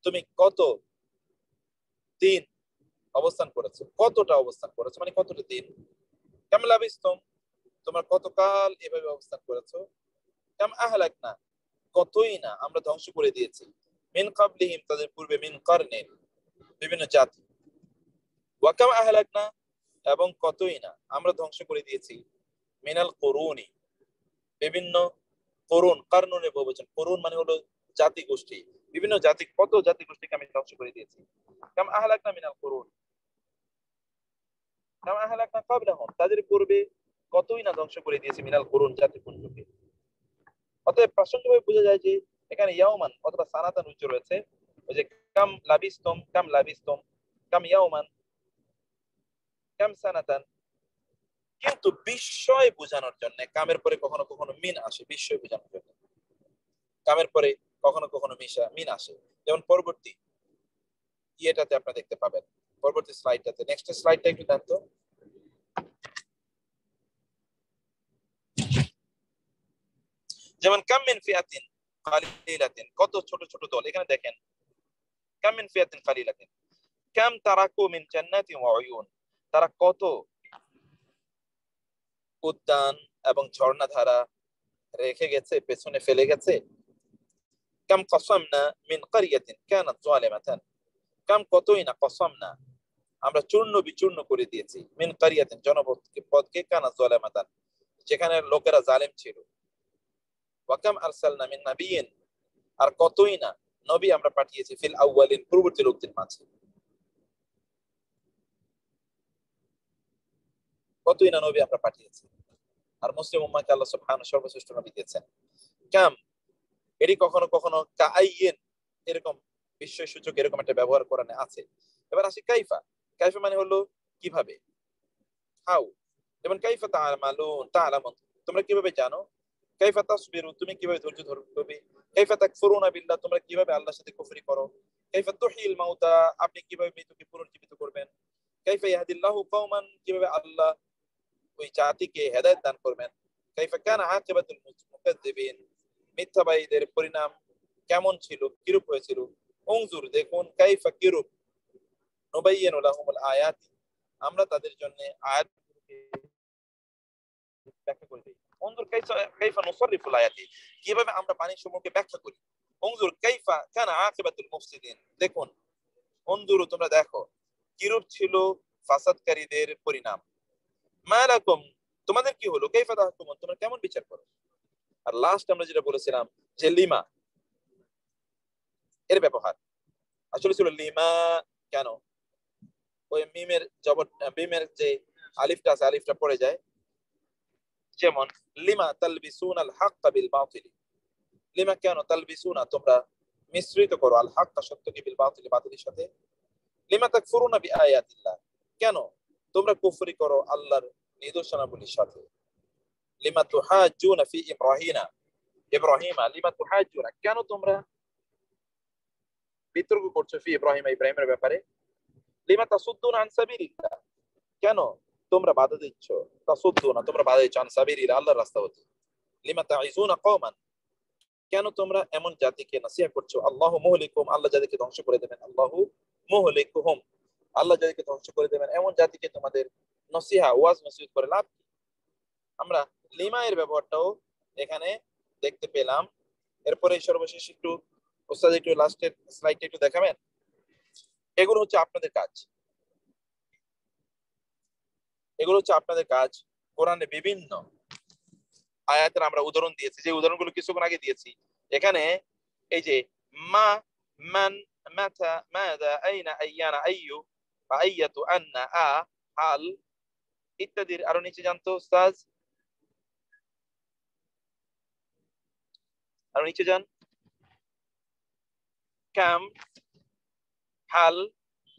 তুমি কত দিন অবস্থান করেছো, কতটা অবস্থান করেছো মানে কতটা দিন। কাম লাবিস্তুম তোমরা কতকাল এভাবে অবস্থান করেছো। কাম আহলাকনা কতই না আমরা ধ্বংস করে দিয়েছি। মিন ক্বাবলিহিম তাদের পূর্বে, মিন কারনিন বিভিন্ন জাতি। ওয়া কাম আহলাকনা এবং কতই না আমরা ধ্বংস করে দিয়েছি। মিনাল কুরুনি বিভিন্ন করুন, কারনুনে বহুবচন, করুন মানে হলো জাতি গোষ্ঠী, বিভিন্ন জাতি, কত জাতি গোষ্ঠীকে আমি ধ্বংস করে দিয়েছি। কাম আহলাকনা মিনাল কুরুন, কাম আহলাকনা ক্বাবলাহুম, তাদের পূর্বে কতই না ধ্বংস করে দিয়েছি মিনাল কুরুন, জাতিপুঞ্জকে। অতএব প্রাসঙ্গিকভাবে বোঝা যায় যে এখানে ইয়াউমান অথবা সানাতান উচ্চ রয়েছে। ওই যে কাম লাবিস্তুম, কাম লাবিস্তুম, কাম ইয়াউমান, কাম সানাতান, কিন্তু বিস্ময় বোঝানোর জন্য কামের পরে কখনো কখনো মিন আসে, বিস্ময় বোঝানোর জন্য কামের পরে কখনো কখনো মিন আসে। যেমন পরবর্তী ইয়েটাতে আপনারা দেখতে পাবেন, পরবর্তী স্লাইডটাতে, নেক্সট স্লাইডটা একটু দেন তো। যেমন কাম মিন ফিয়াতিন কালিলাতিন, কত ছোট ছোট দল, এখানে দেখেন কাম মিন ফিয়াতিন কালিলাতিন, কাম তারাকু মিন জান্নাতিন ওয়া উয়ুন, তারা কত উদ্যান এবং ঝর্ণাধারা রেখে গেছে, পেছনে ফেলে গেছে। কাম কাসামনা মিন ক্বরিয়াতিন কানাত যালিমাতান, কাম কতই না কাসামনা আমরা চূর্ণ বিচূর্ণ করে দিয়েছি, মিন ক্বরিয়াতিন জনপদকে, কানাত যালিমাতান যেখানে লোকেরা জালেম ছিল। ওয়া কাম আরসালনা মিন নাবিয়্যিন, আর কতই না নবী আমরা পাঠিয়েছি, ফিল আউয়ালিন পূর্ববর্তী লোকদের মাঝে, কতই না নবী আমরা পাঠিয়েছি। আর মুসলিম উম্মাহকে আল্লাহ সুবহানাহু সর্বশ্রেষ্ঠ নবী দিয়েছেন। কাম এটি কখনো কখনো কাআইয়িন এরকম বিস্ময় সূচক এরকম একটা ব্যবহার কোরআনে আছে। এবার আসি কাইফা, কাইফা মানে হলো কিভাবে, হাউ। যেমন কাইফা তা'লামুন, তোমরা কিভাবে জানো, কাইফা তাসবিরু, তুমি কিভাবে ধৈর্য ধরবে, কাইফা তাকফুরুনা বিল্লাহ, তোমরা কিভাবে আল্লাহর সাথে কুফরি করো, কাইফা তুহিল মাউতা, আপনি কিভাবে মৃতকে পুনর্জীবিত করবেন, কাইফা ইয়াহদিল্লাহু কওমান, কিভাবে আল্লাহ ওই জাতিকে হেদায়েত দান করবেন, কাইফা কানা আকিবাতুল মুকাজ্জিবিন, মিথ্যাবাদীদের পরিণাম কেমন ছিল, কিরূপ হয়েছিল, উনজুর দেখুন, কাইফা কিরূপ, নুবাইয়িনু লাহুমুল আয়াতি, আমরা তাদের জন্য আয়াতগুলোকে ব্যাখ্যা করে দিই। উনজুর কাইফা নুসাররিফুল আয়াতি, কিভাবে আমরা বাণীসমূহকে ব্যাখ্যা করি। উনজুর কাইফা কানা আকিবাতুল মুফসিদিন, দেখুন, উনজুর তোমরা দেখো, কিরূপ ছিল ফাসাদকারীদের পরিণাম। মা লাকুম, তোমাদের কি হলো, কাইফা তাহকুমুন, তোমরা কেমন বিচার করো। আর লাস্ট আমরা যেটা বলেছিলাম যে লিমা এর ব্যবহার আসলে ছিল লিমা, কেন, ওই মিমের মিমের যে আলিফটা আছে, আলিফটা পড়ে যায়। যেমন লিমা তালবিসুনা আল হাক্কা বিল বাতিল, লিমা কেন, তালবিসুনা তোমরা মিশ্রিত করো, আল হাক্কা সত্যকে, বিল বাতিল বাতিলের সাথে। লিমা তাকফুরুনা বিআয়াতিল্লাহ, কেন তোমরা কুফরি করো আল্লাহর নিদর্শনাবলীর সাথে। লিমা তুহাজ্জুনা ফি ইব্রাহিমা, লিমা তুহাজ্জুনা, কেন তোমরা বিতর্ক করছো, ফি ইব্রাহিমের ব্যাপারে। লিমা তাসুদ্দুনা আন সাবিলিল্লাহ, কেন তোমরা বাধা দিচ্ছ, তাসুদ্দুনা তোমরা বাধা দিচ্ছ, আন সাবিলিল্লাহ আল্লাহর রাস্তা হতে। লিমা তাইজুনা কওমান, কেন তোমরা এমন জাতিকে নসিহত করছো, আল্লাহু মুহলিকুহুম, আল্লাহ যাদেরকে ধ্বংস করে দেবেন, আল্লাহু মুহলিকুহুম, আল্লাহ যাদেরকে ধ্বংস করে দেবেন, এমন জাতিকে তোমাদের নসিহা ওয়াজ নসিহত করে লাভ কি। আমরা লিমা এর ব্যবহারটাও এখানে দেখতে পেলাম। এরপরে সর্বশেষ একটু ওস্তাদ একটু লাস্টের স্লাইডটা একটু দেখাবেন। এগুলো হচ্ছে আপনাদের কাজ, এগুলো হচ্ছে আপনাদের কাজ। কোরআনে বিভিন্ন আয়াতের আমরা উদাহরণ দিয়েছি, যে উদাহরণগুলো কিছুক্ষণ আগে দিয়েছি। এখানে এই যে মা, মান, মাতা, মাদা, আইনা, আইয়ানা, আইয়ু, বা আইয়াতু, আন্না, আ, হাল ইত্যাদির আরো নিচে জানতো উস্তাদ, আরো নিচে যান। কাম, হাল,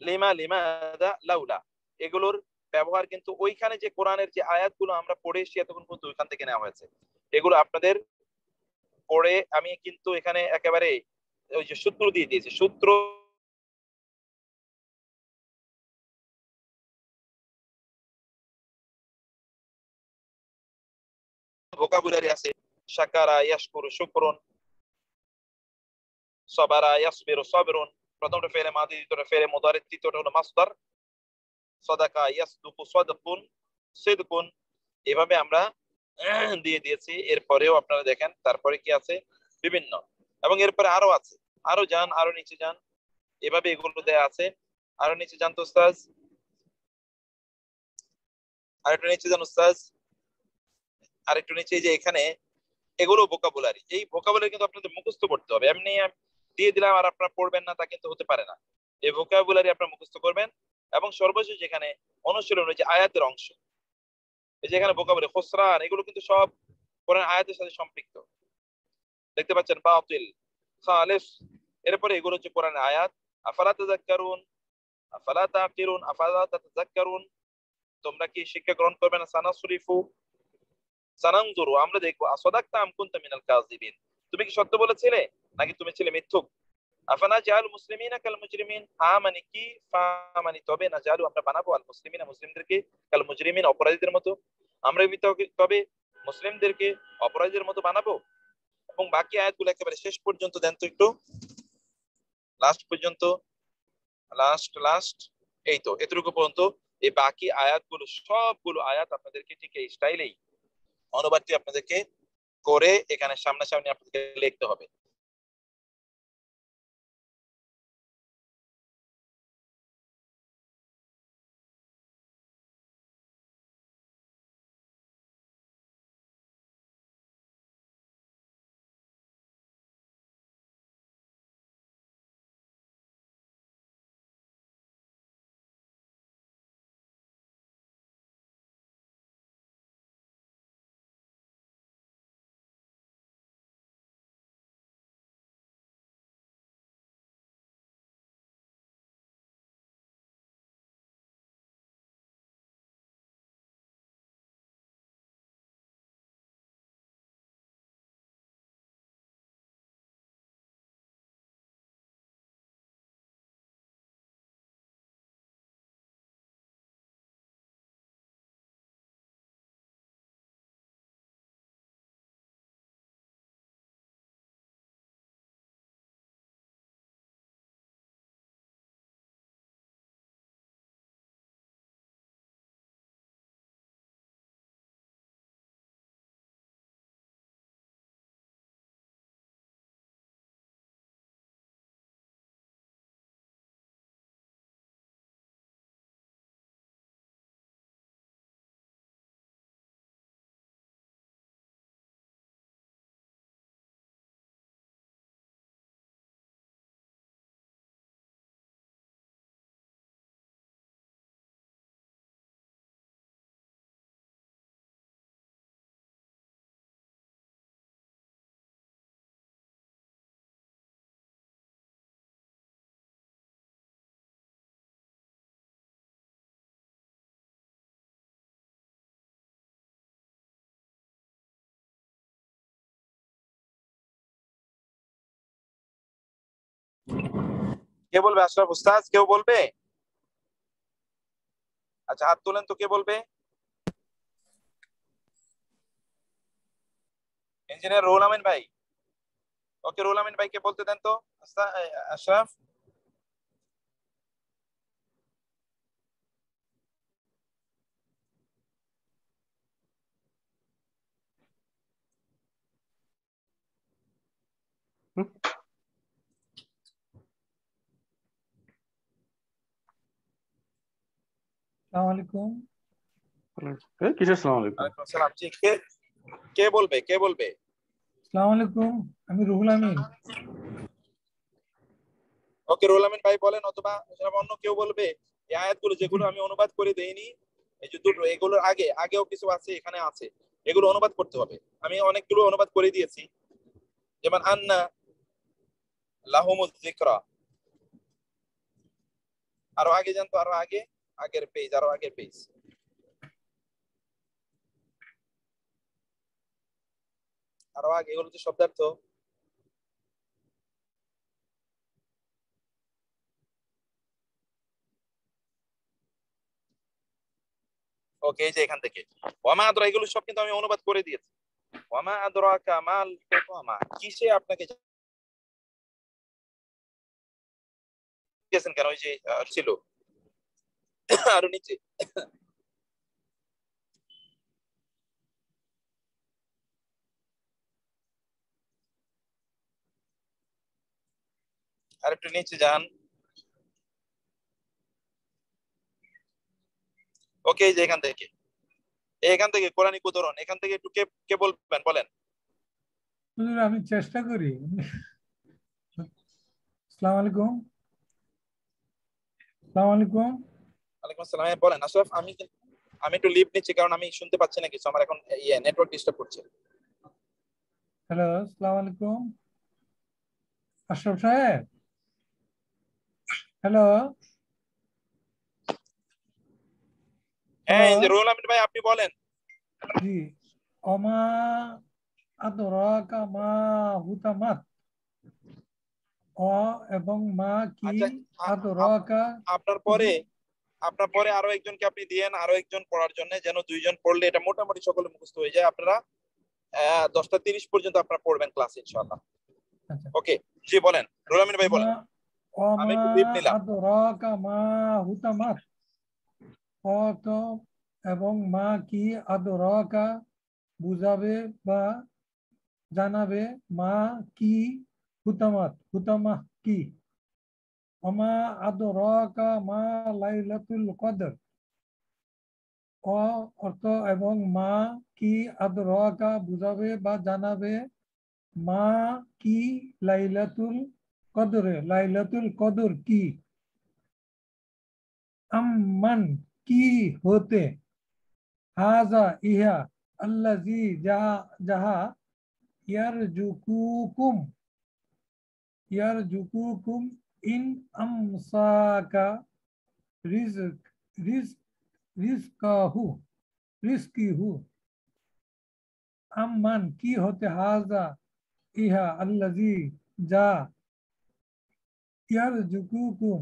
লিমা, লিমাদা, লাউলা, এগুলোর ব্যবহার কিন্তু ওইখানে যে কোরআনের যে আয়াতগুলো আমরা পড়ে এসেছি এতক্ষণ পর্যন্ত ওইখান থেকে নেওয়া হয়েছে। এগুলো আপনাদের পড়ে আমি কিন্তু এখানে একেবারে ওই যে সূত্র দিয়ে দিয়েছি, সূত্র ভোকাবুলারি আছে। শাকারা ইয়াশকুরু শুকরুন, সাবারা ইয়াসবিরু সাবরুন, প্রথমটা ফেলে মাদি, দ্বিতীয়টা ফেলে মুদারি, তৃতীয়টা হলো মাসদার। সাদাকা ইয়াসদুকু সাদকুন সিদকুন, এভাবে আমরা দিয়ে দিয়েছি। এরপরেও আপনারা দেখেন তারপরে কি আছে বিভিন্ন, এবং এরপরে আরো আছে, আরো যান, আরো নিচে যান, এভাবে এগুলো দেয়া আছে। আরো নিচে যান তো উস্তাদ, আরেকটু নিচে যান উস্তাদ, আরেকটু নিচে, যে এখানে এগুলো ভোকাবুলারি, এই ভোকাবুলারি কিন্তু আপনাদের মুখস্থ করতে হবে। এমনি দিয়ে দিলাম আর আপনারা পড়বেন না তা কিন্তু হতে পারে না। এই ভোকাবুলারি আপনারা মুখস্থ করবেন। এবং সর্বশেষ যেখানে অনুশীলন যে আয়াতের অংশ, এই যে এখানে ভোকাবুলারি খুসরান এগুলো কিন্তু সব কোরআন আয়াতের সাথে সম্পৃক্ত। দেখতে পাচ্ছেন বাতিল, খালিস, এরপরে এগুলো হচ্ছে কোরআনের আয়াত। আফালা তাযাক্কারুন, আফালা তাকিলুন, আফালা তাযাক্কারুন, তোমরা কি শিক্ষা গ্রহণ করবে না? সানাসরিফু, সানানজুরু, আমরা দেখবো। আসাদাকতা আম কুনতা মিনাল কাযিবিন, তুমি কি সত্য বলেছিলে নাকি তুমি ছিলে মিথ্যুক। আফানা জাআল মুসলিমিনা কাল মুজরিমিন, মানে কি, মানে তবে না জালু, আমরা বানাবো আল মুসলিমিনা, মুসলিমদেরকে, কাল মুজরিমিন, অপরাধীদের মতো, আমরা তবে মুসলিমদেরকে অপরাধীদের মতো বানাবো। এবং বাকি আয়াতগুলো একেবারে শেষ পর্যন্ত দেন তো একটু, লাস্ট পর্যন্ত, লাস্ট এই তো এতটুকু পর্যন্ত। এই বাকি আয়াতগুলো সবগুলো আয়াত আপনাদেরকে ঠিক এই স্টাইলেই অনুবাদটি আপনাদেরকে করে এখানে সামনাসামনি আপনাদেরকে লিখতে হবে। কে বলবে? আশরাফ উস্তাদ কেউ বলবে? আচ্ছা হাত তোলেন তো, কে বলবে? ইঞ্জিনিয়ার রুহুল আমিন ভাই। ওকে, রুহুল আমিন ভাইকে বলতে দেন তো। আশরাফ, আসসালামু আলাইকুম। কিসের আসসালামু আলাইকুম? ওয়ালাইকুম আসসালাম। জি, কে বলবে? কে বলবে? আসসালামু আলাইকুম, আমি রুহুল আমিন। ওকে, রুহুল আমিন ভাই বলেন, অথবা অন্য কেউ বলবে। এই আয়াতগুলো যেগুলো আমি অনুবাদ করে দেইনি, এই যে দুটো, এগুলোর আগেও কিছু আছে, এখানে আছে, এগুলো অনুবাদ করতে হবে। আমি অনেকগুলো অনুবাদ করে দিয়েছি, যেমন আন্না লাহুমুয যিকরা, আরো আগে জানতো, আরো আগের পেজ, আরো আগের পেজ। আরো আগে, এগুলো তো শব্দার্থ। ওকে, এই যে এখান থেকে ওয়ামা আদরা, এগুলো সব কিন্তু আমি অনুবাদ করে দিয়েছি। ওয়ামা আদরাকা মাল হুতামা, কিসে আপনাকে গেছেন কেন? ওই যে ছিল আরো নিচে। আর একটু নিচে যান। ওকে, এই যে এখান থেকে কোরআনিক উদাহরণ, এখান থেকে একটু কে কে বলবেন, বলেন। হুজুর, আমি চেষ্টা করি। আসসালামু আলাইকুম। আসসালামু আলাইকুম। ওয়ালাইকুম আসসালাম। হ্যাঁ, বলেন আশরাফ। আমি একটু লিভ নিচ্ছি কারণ আমি শুনতে পাচ্ছি না কিছু, আমার এখন নেটওয়ার্ক ডিস্টার্ব করছে। হ্যালো, আসসালামু আলাইকুম আশরাফ সাহেব। হ্যালো। হ্যাঁ, এই যে রুহুল আমিন ভাই, আপনি বলেন। জি। অমা আদরাকা মা হুতামাত। অ এবং মা কি আচ্ছা, আদরাকা। আপনার পরে আরো একজনকে আপনি দিয়েন, আরো একজন পড়ার জন্য, যেন দুইজন পড়লে এটা মোটামুটি সকলে মুখস্থ হয়ে যায়। আপনারা 10টা 30 পর্যন্ত আপনারা পড়বেন ক্লাস ইনশাআল্লাহ। ওকে, জি বলেন রুহুল আমিন ভাই বলেন। আমি অমা একটু লিভ নিলাম। আদরাকা মা হুতামাত। অ তো এবং মা কি আদরাকা বুঝাবে বা জানাবে, মা কি হুতামাত হুতামাহ কি। অমা আদরাকা মা লাইলাতুল কদর। অ অর্থ এবং মা কি আদরাকা বুঝাবে বা জানাবে, মা কি লাইলাতুল কদরে। লাইলাতুল কদর কি। আম্মান কি হতে। হাজা ইহা। আল্লাজি যাহা ইয়ারজুকুকুম ইন আমসাকা রিজকিহু। আম্মান কি হতে, হাজা ইহা, আল্লাজি যা, ইয়ারজুকুকুম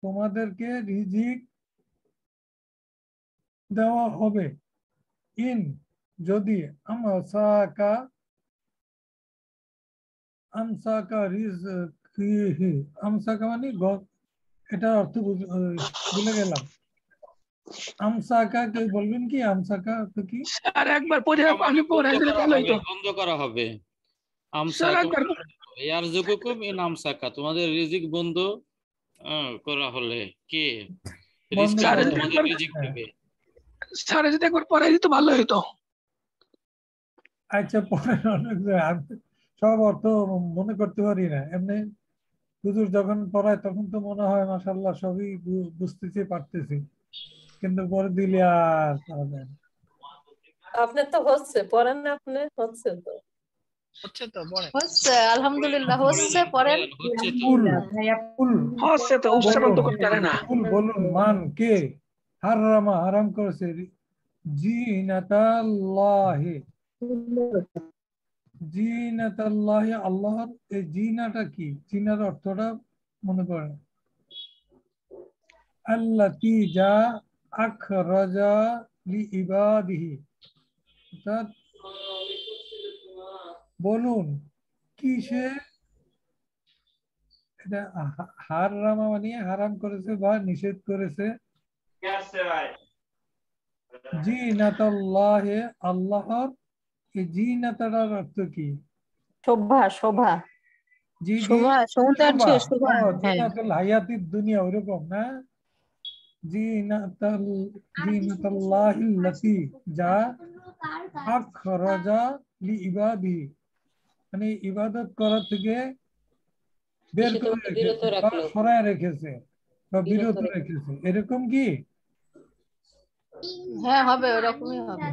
তোমাদেরকে রিজিক দেওয়া হবে, ইন যদি, আমসাকা রিজকিহি। আমসাকা মানে এটার অর্থ ভুলে গেলাম। আমসাকা কেউ বলবেন কি? আমসাকা তো কি? আর একবার পড়ে আমি পড়াই দিলে ভালো হতো। বন্ধ করা হবে। আমসাকা ইয়ারজুকুকুম ইন আমসাকা, তোমাদের রিজিক বন্ধ করা হলে কে তোমাদের রিজিক দেবে। স্যার যদি একবার পড়াই দিত ভালো হতো। আচ্ছা, পরে সব অর্থ মনে করতে পারি না। এমনি হুজুর যখন পড়ায় তখন তো মনে হয় মাশাআল্লাহ সবই বুঝতেছি পারতেছি, কিন্তু পরে দিলে আর আপনার তো হচ্ছে, পড়েন না আপনি? হচ্ছে তো, হচ্ছে তো পড়েন। হচ্ছে আলহামদুলিল্লাহ, হচ্ছে পড়েন। হচ্ছে তো, উচ্চারণ তো করতে পারে না। বলুন মান কে হারামা হারাম করেছে, জিনাতাল্লাহি। জিনাতাল্লাহি আল্লাহর। এই জিনাটা কি? জিনার অর্থটা মনে করেন। আল্লাতি যা আখরাজা লিইবাদিহি। অর্থাৎ বলুন কিসে এটা হারামা মানে হারাম করেছে বা নিষেধ করেছে। জিনাতাল্লাহি আল্লাহর। এই জিনাতার অর্থ কি? শোভা, শোভা, জি শোভা, সৌন্দর্য, শোভা। জিনাতুল হায়াতিদ দুনিয়া, ওরকম না? জিনাতাল্লাহিল্লাতি যা আখরাজা লিইবাদিহি, মানে ইবাদত করা থেকে বের করে রেখেছে বা সরায় রেখেছে বা বিরত রেখেছে, এরকম কি? হ্যাঁ, হবে, ওরকমই হবে।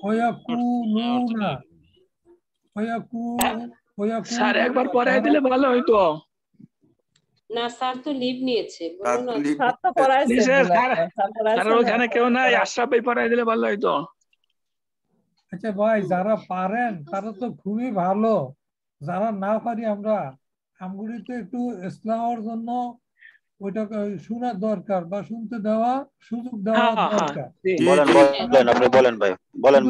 ওয়াকুলুনা স্যার একবার পড়াই দিলে ভালো হইতো। না, স্যার তো লিভ নিয়েছে। স্যার তো পড়াইছে। স্যার ওখানে কেউ নাই, আশরাফ ভাই পড়াই দিলে ভালো হইতো। আচ্ছা ভাই, যারা পারেন তারা তো খুবই ভালো, যারা না পারি আমরা আমগুলি তো একটু ইসলামের জন্য ওইটা শোনার দরকার বা শুনতে দেওয়া, সুযোগ দেওয়া দরকার। আপনি বলেন ভাই, বলেন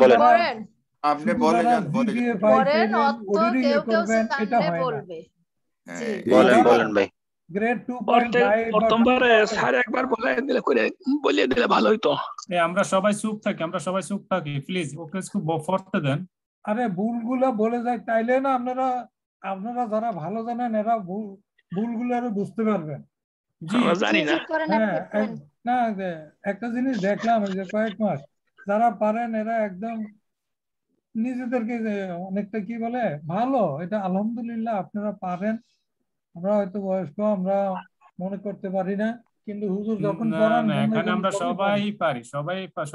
আপনি বলে যান, বলে করবেন এটা হয় না। বলেন ভাই। গ্রেড 2.5 প্রথমবারে স্যার একবার বলিয়ে দিলে ভালো হইতো। আমরা সবাই চুপ থাকি, প্লিজ ওকে একটু পড়তে দেন। আরে ভুলগুলো বলে যায়, তাইলে না আপনারা যারা ভালো জানেন এরা ভুলগুলো আরো বুঝতে পারবেন। জানি না। হ্যাঁ, না একটা জিনিস দেখলাম যে কয়েক মাস যারা পারেন এরা একদম নিজেদেরকে অনেকটা কি বলে ভালো, এটা আলহামদুলিল্লাহ আপনারা পারেন। আমরা হয়তো বয়স্ক, আমরা মনে করতে পারি না, কিন্তু হুজুর যখন না পড়ান না, মনে এখানে করি আমরা সবই সবাই পারি। পারি,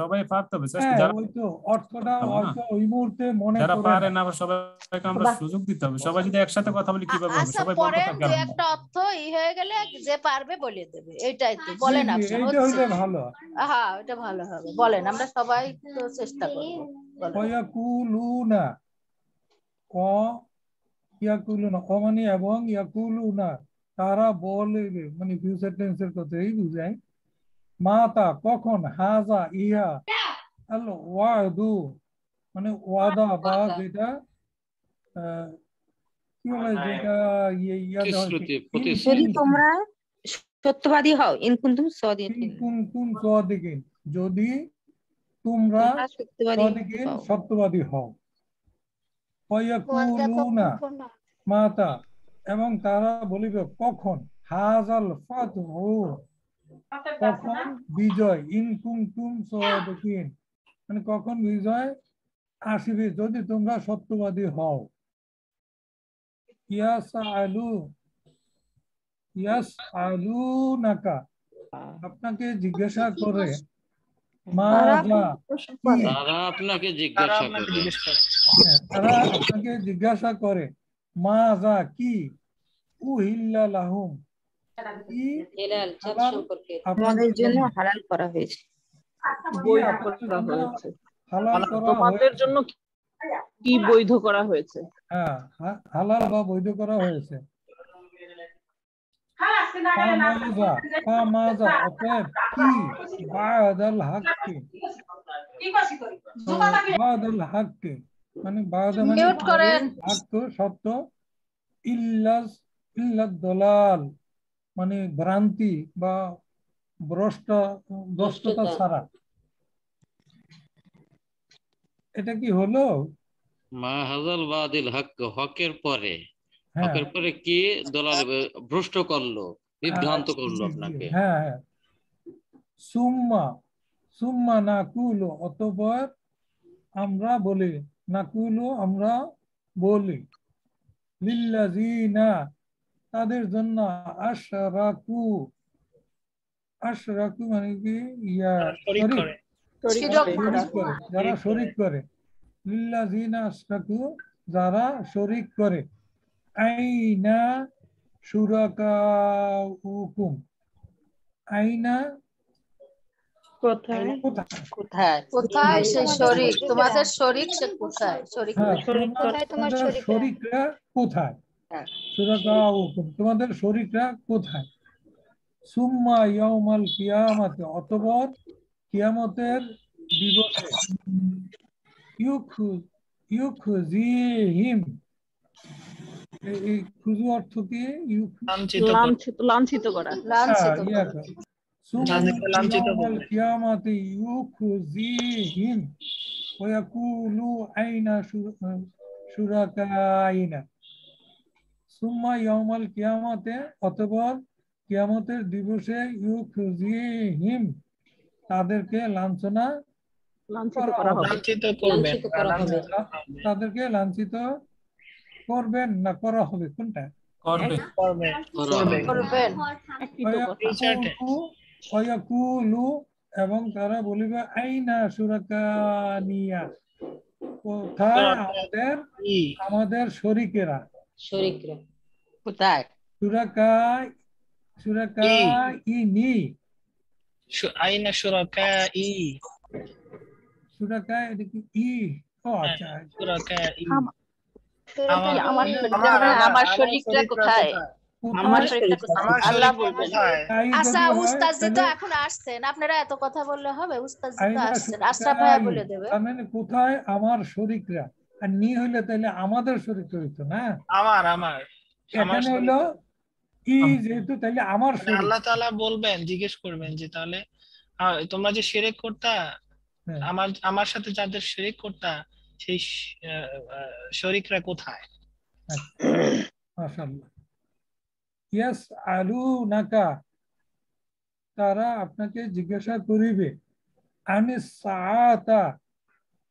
সবাই পারতে হবে। হ্যাঁ, যারা ওই তো অর্থটা না, হয়তো ওই মুহূর্তে মনে যারা পড়ে পারে না। না, আবার সবাইকে আমরা সুযোগ দিতে হবে। সবাই যদি একসাথে কথা বলি কিভাবে হবে? আচ্ছা, সবাই বলবো পড়েন তা দু কেন? একটা অর্থ হয়ে গেলে যে পারবে বলে দেবে, এটাই তো জি বলেন। জি, আপনি এইটা হচ্ছে, হইলে ভালো। হ্যাঁ এটা ভালো হবে, বলেন, আমরা সবাই তো চেষ্টা করবো। বলেন। ওয়াকুলুনা, ইয়াকুলুনা, মানে এবং ইয়াকুলুনা, তারা বলবে, মানে ফিউচার টেন্সের কথাই বুঝায়। মাতা কখন, হাজা ইহা, আল ওয়াদু মানে ওয়াদা বা যেটা কি বলে, যেটা ইয়াদা হচ্ছে যদি তোমরা সত্যবাদী হও, ইনকুন্তুম সাদিকিন, ইনকুন্তুম সাদিকিন, যদি তোমরা সত্যবাদী হও। ওয়ায়াকুলুনা মাতা, এবং তারা বলিবে কখন, হাজাল ফাতহু, কখন বিজয়, ইনকুন্তুম সাদিকিন মানে কখন বিজয় আসিবে যদি তোমরা সত্যবাদী হও। ইয়াসআলুনাকা, আপনাকে জিজ্ঞাসা করে, মাযা কি, তারা আপনাকে জিজ্ঞাসা করে, তারা আপনাকে জিজ্ঞাসা করে, মাযা কি, উহিল্লা লাহুম, কি আমাদের জন্য হালাল করা হয়েছে, তোমাদের জন্য কি বৈধ করা হয়েছে? হ্যাঁ, হালাল বা বৈধ করা হয়েছে। অতএব কি, বাদাল হাক্কি, বাদাল হাক্কি মানে বাদা মানে হাক্ক সত্য, ইল্লাদ দলাল মানে ভ্রান্তি বা ভ্রষ্টতা ছাড়া। এটা কি হলো? মা হাজাল বাদিল হক, হকের পরে, হকের পরে কি দলাল ভ্রষ্ট করলো, বিভ্রান্ত করলো আপনাকে। হ্যাঁ হ্যাঁ, সুম্মা নাকুলু, অতঃপর আমরা বলি, নাকুলু আমরা বলি, লিল্লাযিনা তাদের জন্য, আশরাকু মানে কি, যারা শরীক করে, লিল্লাযিনা আশরাকু যারা শরীক করে, আইনা শুরাকাউকুম, আইনা কোথায় কোথায় কোথায় সে শরীক, তোমাদের শরীক সে কোথায়, শরীক শরীকরা কোথায়, শুরাকাউকুম তোমাদের শরীকরা কোথায়। সুম্মা ইয়াউমাল কিয়ামাতি, অতঃপর কিয়ামতের দিবসে, ইউখজিহিম, এই খুজু অর্থ কি, লাঞ্ছিত করা, ইয়াউমাল কিয়ামাতি ইউখজিহিম ওয়া ইয়াকুলু আইনা শুরাকাইনা। সুম্মা ইয়াউমাল কিয়ামাতে, অতঃপর কিয়ামতের দিবসে, ইউখজিহিম তাদেরকে লাঞ্ছনা করা হবে, তাদেরকে লাঞ্ছিত করবেন না করা হবে, কোনটা করবেন? ওয়ায়াকুলু, এবং তারা বলিবে, আইনা শুরাকানিয়া, কোথায় আমাদের শরীকেরা, কোথায়, শুরাকাইনি, আইনা শুরাকাই, শুরাকাই এটা কি ই, ও আচ্ছা, শুরাকাই আমার শরীকরা কোথায়, আমার শরীকরা কোথায় আল্লাহ বলবেন। আচ্ছা, উস্তাদজি তো এখন আসছেন, আপনারা এত কথা বললে হবে? উস্তাদজি তো আসছেন, আশরাফ ভাইয়া বলে দেবে। মানে কোথায় আমার শরীকরা, আর নি হইলে তাহলে আমাদের শরীক হইতো না, আমার এখানে হইলো ই, যেহেতু তাহলে আমার শরীক। আল্লাহ তাআলা বলবেন, জিজ্ঞেস করবেন যে তাহলে তোমরা যে শিরক করতা, আমার সাথে যাদের শিরক করতা, সেই শরীকরা কোথায়। মাশাআল্লাহ। ইয়াসআলুনাকা, তারা আপনাকে জিজ্ঞাসা করিবে, আনিস সাআতা,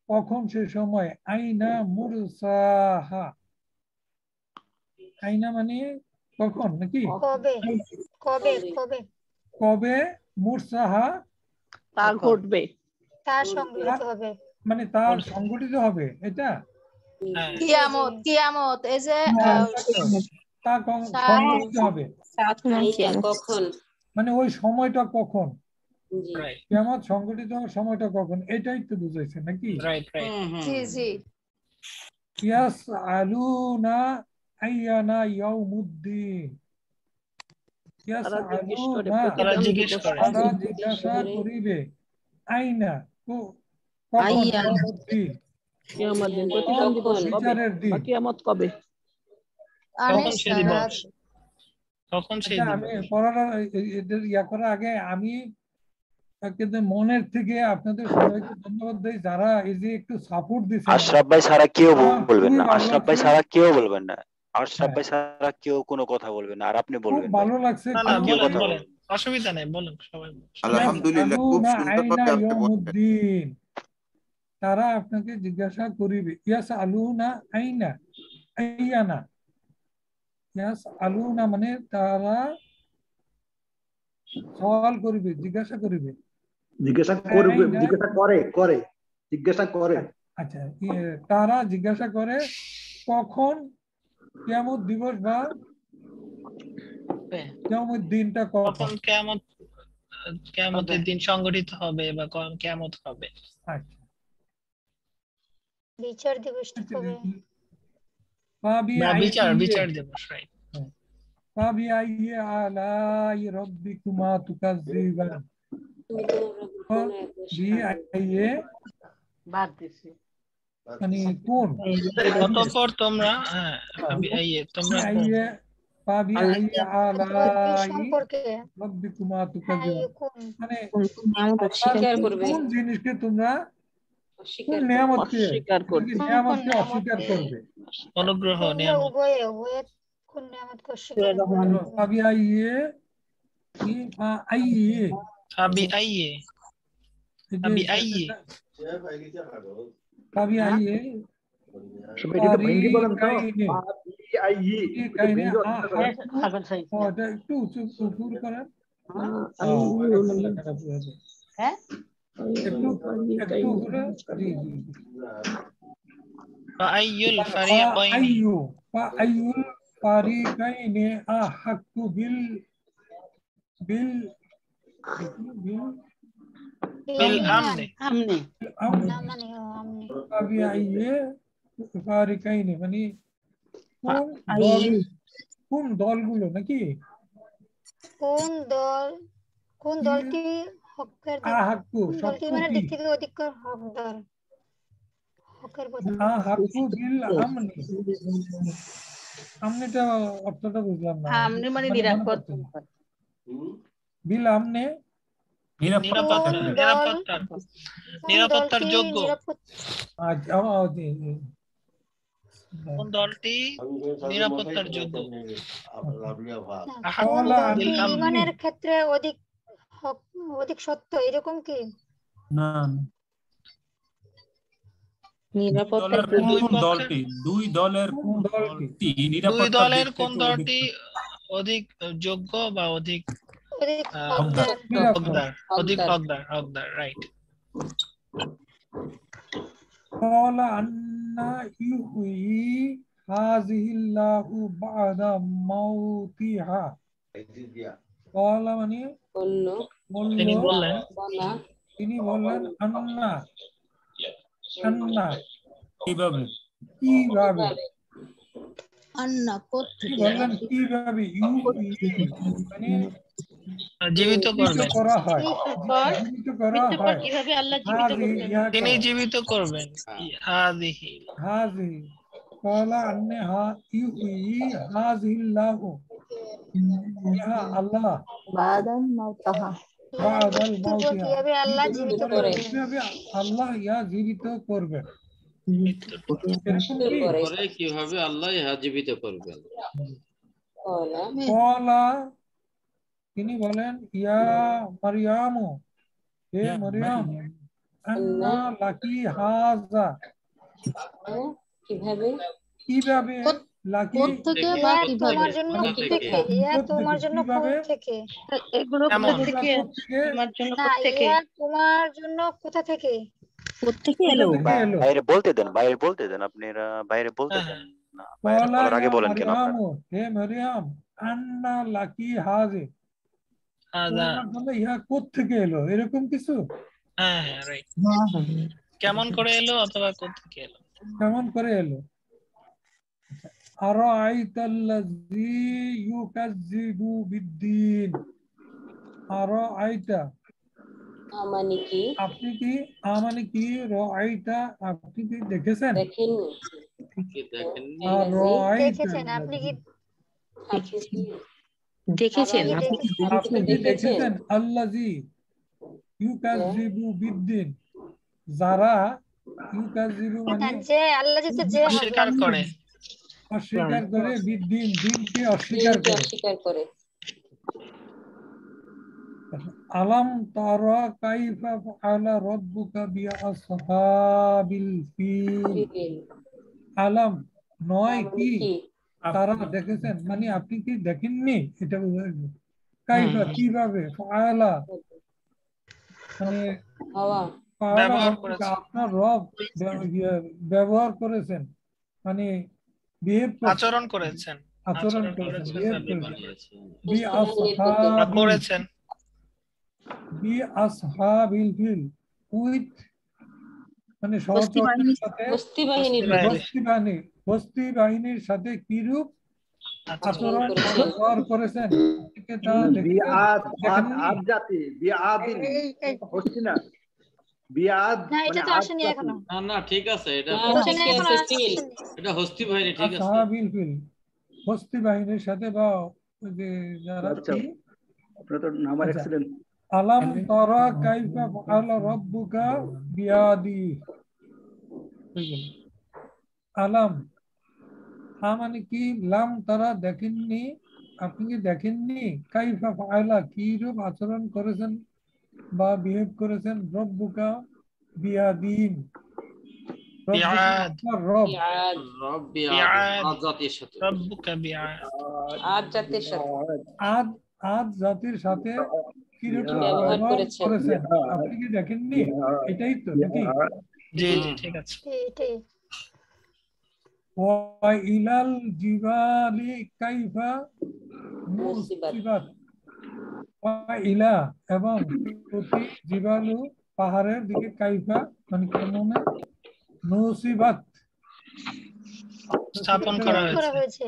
কখন সে সময়, আইনা মুরসাহা, আইনা মানে কখন নাকি কবে কবে কবে কবে মুরসাহা তা ঘটবে তার সংগঠিত হবে মানে তার সংগঠিত হবে এটা কিয়ামত কিয়ামত এই যে তা সংগঠিত হবে কখন মানে ওই সময়টা কখন রাইট কিয়ামত সংগঠিত হওয়ার সময়টা কখন এটাই তো বুঝাইছে নাকি রাইট রাইট জি জি ইয়াসআলুনা আইয়ানা ইয়াউমুদ্দিন ইয়াসআলুনা তারা জিজ্ঞেস করে তারা জিজ্ঞাসা করিবে আইনা কখন ইয়াউমুদ্দিন কিয়ামত দিন প্রতিদান দিবস কবে বিচারের দিন বা কিয়ামত কবে তখন সেই দিবস তখন সেই আমি দিবস পড়াটা ইয়া করার আগে আমি কিন্তু মনের থেকে আপনাদের সবাইকে ধন্যবাদ দেই যারা এই যে একটু সাপোর্ট দিচ্ছেন আশরাফ ভাই ছাড়া কেউ বলবেন না, খুবই ভালো আশরাফ ভাই লাগছে। ছাড়া কেউ বলবেন না, আশরাফ ভাই ছাড়া কেউ কোনো কথা বলবেন না, আর আপনি খুব বলবেন ভালো লাগছে না না আর কেউ বলেন কথা বলেন বলবেন অসুবিধা নেই বলেন সবাই বলেন। আলহামদুলিল্লাহ খুব সুন্দরভাবে আপনি বলছেন। ইয়াউমুদ্দিন তারা আপনাকে জিজ্ঞাসা করিবে ইয়াসআলুনা আইনা আইয়ানা ইয়াসআলুনা মানে তারা সওয়াল করিবে জিজ্ঞাসা করিবে জিজ্ঞাসা করবে জিজ্ঞাসা করে জিজ্ঞাসা করে আচ্ছা তারা জিজ্ঞাসা করে কখন কিয়ামত দিবস বা কিয়ামত দিনটা কখন কিয়ামতের দিন সংগঠিত হবে বা কখন কিয়ামত হবে আচ্ছা বিচার দিবসটা কবে বা বিচার দিবস রাইট ফাবিআইয়ি আলাই রাব্বিকুমা তুকাজ্জিবান ফাবিআইয়ি বাদ দিছি মানে কোন অতঃপর তোমরা তোমরা ফাবিআইয়ি আলাই সম্পর্কে রাব্বিকুমা তুকাজ্জিবান মানে অস্বীকার করবে কোন জিনিসকে তোমরা কোন নিয়ামতকে অস্বীকার করবে অনুগ্রহ নিয়ামত উভয়ে উভয়ে কোন নিয়ামতকে অস্বীকার করবে ফাবিআইয়ি একটু উঁচু করেন ফাআইয়ুল ফারিকাইনি আহাক্কু বিল আমনি ফারিকাইনি মানে কোন দলগুলো নাকি কোন দলটি হকের আহাক্কু দলটি মানে দিক থেকে অধিকার হকদার হকের আহাক্কু বিল আমনি আমনিটা অর্থটা বুঝলাম না আমনি মানে নিরাপদ বিল আমনে নিরাপত্তার যোগ্য আচ্ছা কোন দলটি নিরাপত্তার যোগ্য ঈমানের ক্ষেত্রে অধিক সত্য এরকম কি না নিরাপত্তার দুই দলের কোন দলটি অধিক যোগ্য বা অধিক হকদার রাইট ক্বালা আন্না ইউহয়ি হাযিহিল্লাহু বা'দা মাউতিহা ক্বালা মানে তিনি বললেন আন্না কিভাবে মানে জীবিত করবেন করা হয় কিভাবে আল্লাহ জীবিত করবেন তিনি জীবিত করবেন হাযিহি ক্বালা আন্না ইউহয়ি হাযিহিল্লাহু ইয়া আল্লাহ বাদাম মাউতাহা কিভাবে আল্লাহ জীবিত করবেন আল্লাহ ইয়া জীবিত করবে কিভাবে আল্লাহ ইহা জীবিত করবেন তিনি বলেন ইয়া মারইয়াম হে মারইয়াম আন্না লাকি হাযা কিভাবে লাকি কোত্থেকে বা ইয়া কিভাবে? তোমার জন্য মানে থেকে, ইয়া তোমার জন্য কিভাবে? থেকে, এগুলো কোথা কেমন? থেকে? কোত্থেকে? তোমার জন্য না কোত্থেকে? ইয়া তোমার জন্য কোথা থেকে? কোত্থেকে কোথা এলো? থেকে এলো? বাইরে বলতে দেন, বাইরে বলতে দেন, আপনারা বাইরে বলতে দেন না, বাইরে ক্বালা বলার আগে ইয়া বলেন কেন আপনারা? মারইয়ামু, হে মারইয়াম, আন্না লাকি হাযি, তোমার জন্য ইহা কোত্থেকে এলো, এরকম কিছু? হ্যাঁ হ্যাঁ রাইট। কেমন করে এলো অথবা কোত্থেকে এলো? কেমন করে এলো? আরাআইতাল্লাযী ইউকাযযিবু বিদ্দীন, আরাআইতা মানে কি? আপনি কি, মানে কি, রাআইতা আপনি কি দেখেছেন? দেখেননি? দেখেছেন আপনি কি? দেখেছেন? আপনি কি দেখেছেন? আল্লাযী ইউকাযযিবু বিদ্দীন, যারা ইউকাযযিবু মানে যে আল্লাহ যেতে যে অস্বীকার করে, অস্বীকার করে, বিদ্দীন দিনকে অস্বীকার করে। অস্বীকার করে। আলাম তারা কাইফা ফাআলা রাব্বুকা বিআসহাবিল ফিল, আলাম নয় কি, তারা দেখেছেন মানে আপনি কি দেখেননি, এটা বোঝায়। কাইফা কিভাবে, ফাআলা মানে ব্যবহার করেছেন, আপনার রব ব্যবহার করেছেন মানে বিহেভ আচরণ করেছেন, আচরণ করেছেন, বিহেভ করেছেন বিআসহাবিল ফিল, উইথ মানে সহচরদের সাথে, বস্তি বাহিনীর সাথে কিরূপ আচরণ ব্যবহার করেছেন, তা বিআদ জাতি, বিআদিন হচ্ছে না, বিআদ না এটা মানে তো আদ আসেনি জাতি। এখনো। না না ঠিক আছে, এটা এটা হস্তি বাহিনী, ঠিক আছে। আসহাবিল ফিল বস্তি বাহিনীর সাথে বা ওই যে যারা আচ্ছা, কি, আপনারা তো নাম্বার এক্সিলেন্ট। আলাম তারা কাইফা ফাআলা রাব্বুকা বিআদি, আলাম মানে কি, লাম তারা দেখেননি, আপনি কি দেখেননি, কাইফা ফাআলা কি রূপ আচরণ করেছেন বা বিহেভ করেছেন, রব্বুকা বিআদিন, আদ জাতির সাথে কিরকম ব্যবহার করেছেন, আপনি কি দেখেননি? এটাই তো নাকি? জি জি ঠিক আছে। ওয়া ইলাল জিবালি কাইফা নুসিবাত, ওয়া ইলা এবং প্রতি জিবালু পাহাড়ের দিকে, কাইফা মানে কেমন, নুসিবাত স্থাপন করা হয়েছে।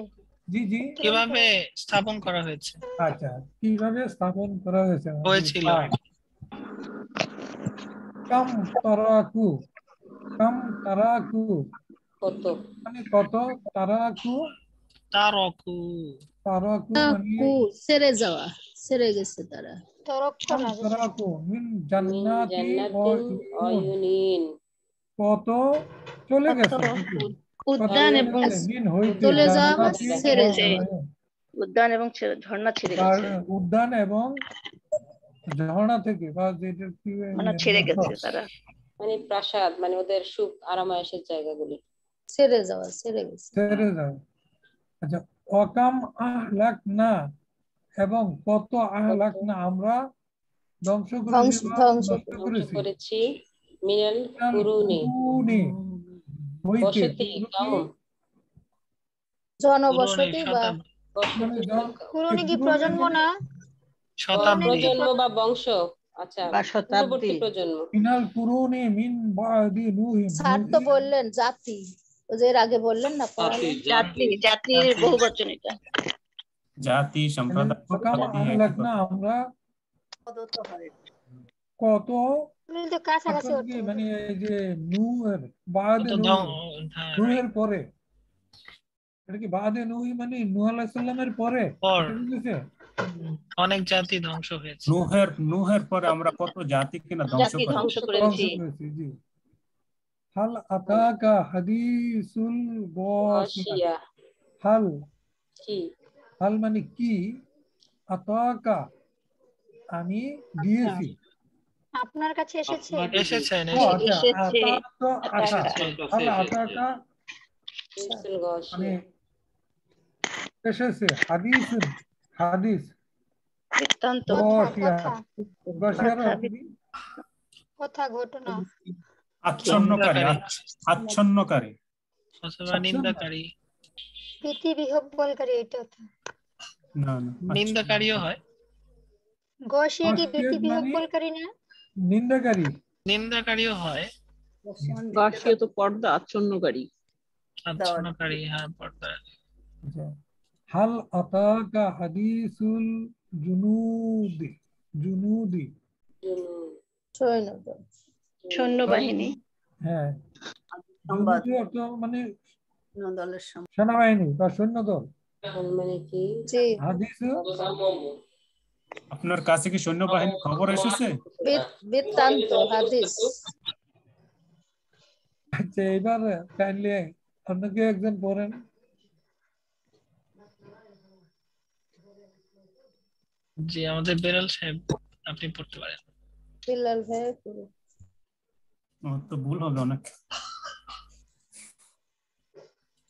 জি জি, কিভাবে স্থাপন করা হয়েছে? আচ্ছা, কিভাবে স্থাপন করা হয়েছে হয়েছিল? কাম তারাকু, কাম তারাকু কত মানে কত, তারাকু তারাকু, তারাকু মানে ছেড়ে যাওয়া, ছেড়ে গেছে তারা। তারাকু মিন জান্নাতি ওয়া আয়ুনিন, কত চলে গেছে, উদ্যান এবং চলে যাওয়া, ছেড়ে যায়, উদ্যান এবং ঝর্ণা ছেড়ে গেছে, উদ্যান এবং ঝর্ণা থেকে বা যেটা কি মানে ছেড়ে গেছে তারা, মানে প্রাসাদ মানে ওদের সুখ আরামায়েশের জায়গাগুলি ছেড়ে যাওয়া, ছেড়ে গেছে, ছেড়ে যাওয়া। আচ্ছা, ওয়াকাম আহলাকনা এবং কত আহলাকনা আমরা ধ্বংস করেছি, মিনাল কুরুনি বসতি, জনবসতি বা কুরুনি কি প্রজন্ম না, প্রজন্ম বা বংশ, আচ্ছা বা শতাব্দী, প্রজন্ম। মিনাল কুরুনি মিন বাদি নূহিন, স্যার তো বললেন জাতি, ওই যে এর আগে বললেন না, জাতির বহুবচন, এটা জাতি সম্প্রদায়। আমরা কত কাছাকাছি মানে এই যে নূহের বাদে নূহের পরে, এটা কি বাদে নূহ মানে নূহ আলাইহিস সালামের পরে অনেক জাতি ধ্বংস হয়েছে। নূহের পরে আমরা কত জাতিকে না ধ্বংস করেছি। জি। হাল আতাকা হাদিসুল গাশিয়া, হাল কি, হাল মানে কি, আতাকা আমি দিয়েছি, আপনার কাছে এসেছে, আতাকা মানে এসেছে হাদিস হাদিস বৃত্তান্ত কথা ঘটনা আচ্ছন্নকারী আচ্ছন্নকারী অথবা নিন্দাকারী প্রীতি বিহব্বলকারী এটা তো না না নিন্দাকারীও হয় গসিয়া কি প্রীতি বিহব্বলকারী না নিন্দাকারী নিন্দাকারীও হয় গাশিয়া তো পর্দা আচ্ছন্নকারী আচ্ছন্নকারী হ্যাঁ পর্দা হাল আতাকা হাদিসুল জুনুদি সৈন্যবাহিনী হ্যাঁ জুনুদি অর্থ মানে সেনাবাহিনী বা সৈন্যদল মানে কি হাদিস আপনার কাছে কি সৈন্যবাহিনীর খবর এসেছে বৃত্তান্ত হাদিস আচ্ছা এবার কাইন্ডলি অন্য কেউ একজন পড়েন জি আমাদের বেলাল সাহেব আপনি পড়তে পারেন বেলাল ভাই তো ভুল হবে অনেক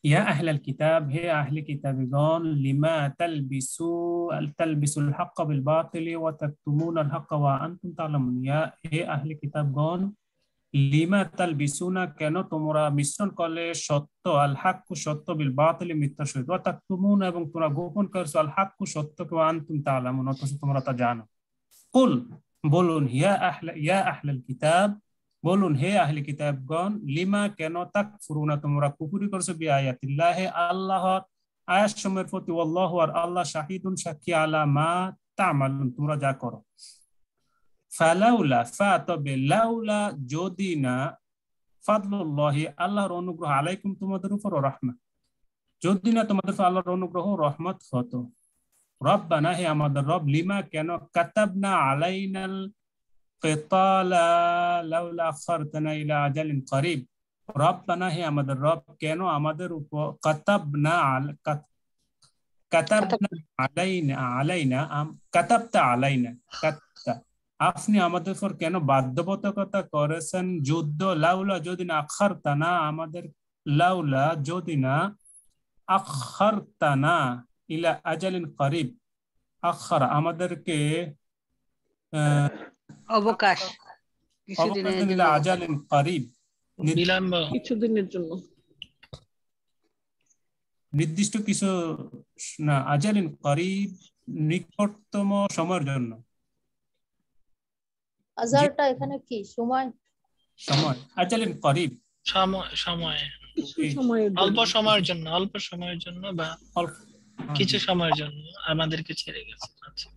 ইয়া আহলাল কিতাব হে আহলে কিতাবগণ লিমা তালবিসুল হক বিল বাতিল ওয়া তাকতুমুনাল হক ওয়া আনতুম তা'লামুন ইয়া হে আহলে কিতাবগণ লিমা তালবিসুনা কেন তোমরা মিশ্রণ করলে সত্য আল হক সত্য বিল বাতিল মিথ্যার সহিত ওয়া তাকতুমুন এবং তোমরা গোপন করছো আল হক সত্যকে ওয়া আনতুম তা'লামুন অথচ তোমরা তা জানো কুল বলুন ইয়া আহলাল কিতাব বলুন হে আহলে কিতাবগণ লিমা কেন তাকফুরুনা তোমরা কুফরি করছো বিআয়াতিল্লাহি আল্লাহর আয়াতসমূহের প্রতি আল্লাহু আর আল্লাহ শাহিদুন সাক্ষী আলা মা তা'মালুন তোমরা যা করো ফালাউলা ফাতাবে লাউলা যদি না ফাদলুল্লাহি আল্লাহর অনুগ্রহ আলাইকুম তোমাদের উপর ও রাহমাত যদি না তোমাদের উপর আল্লাহর অনুগ্রহ ও রহমত হতো রব্বানা হে আমাদের রব লিমা কেন কাতাবনা আলাইনাল কিতালা লাউলা আখরতনা ইলা আজালিন করিব রব্বানা হে আমাদের রব কেন আমাদের উপর কাতাবতা আলাইনা আপনি আমাদের উপর কেন বাধ্যবাধকতা করেছেন যুদ্ধ লাউলা যদি না আখরতানা আমাদের লাউলা যদি না আখরতানা ইলা আজালিন করিব আখর আমাদেরকে অবকাশ ইলা আজালিন করিব বিলম্ব কিছুদিনের জন্য নির্দিষ্ট কিছু না আজালিন করিব নিকটতম সময়ের জন্য আজালটা এখানে কি সময় সময় আজালিন করিব সময় অল্প সময়ের জন্য বা কিছু সময়ের জন্য আমাদেরকে ছেড়ে গেছে আচ্ছা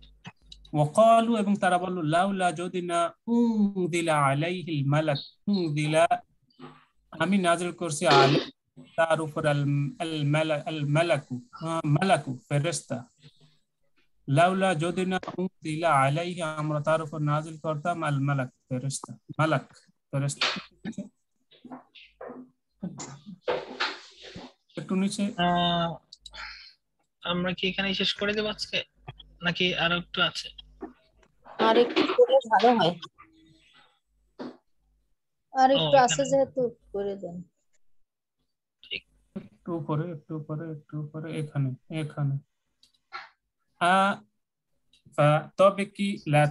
ওয়াকালু এবং তারা বলল লাউলা যদি না উনদিলা আলাইহিল মালাক উনদিলা আমি নাযিল করছি আলাইহি তার উপর আল মালাকু ফেরেশতা লাউলা যদি না উনদিলা আলাইহি আমরা তার উপর নাযিল করতাম আল মালাক ফেরেশতা একটু নিচে আমরা কি এখানে শেষ করে দেব আজকে নাকি আরো একটু আছে আর একটু করে ভালো হয় আর একটু আছে যেহেতু করে দেন একটু পরে এখানে তবে কি লা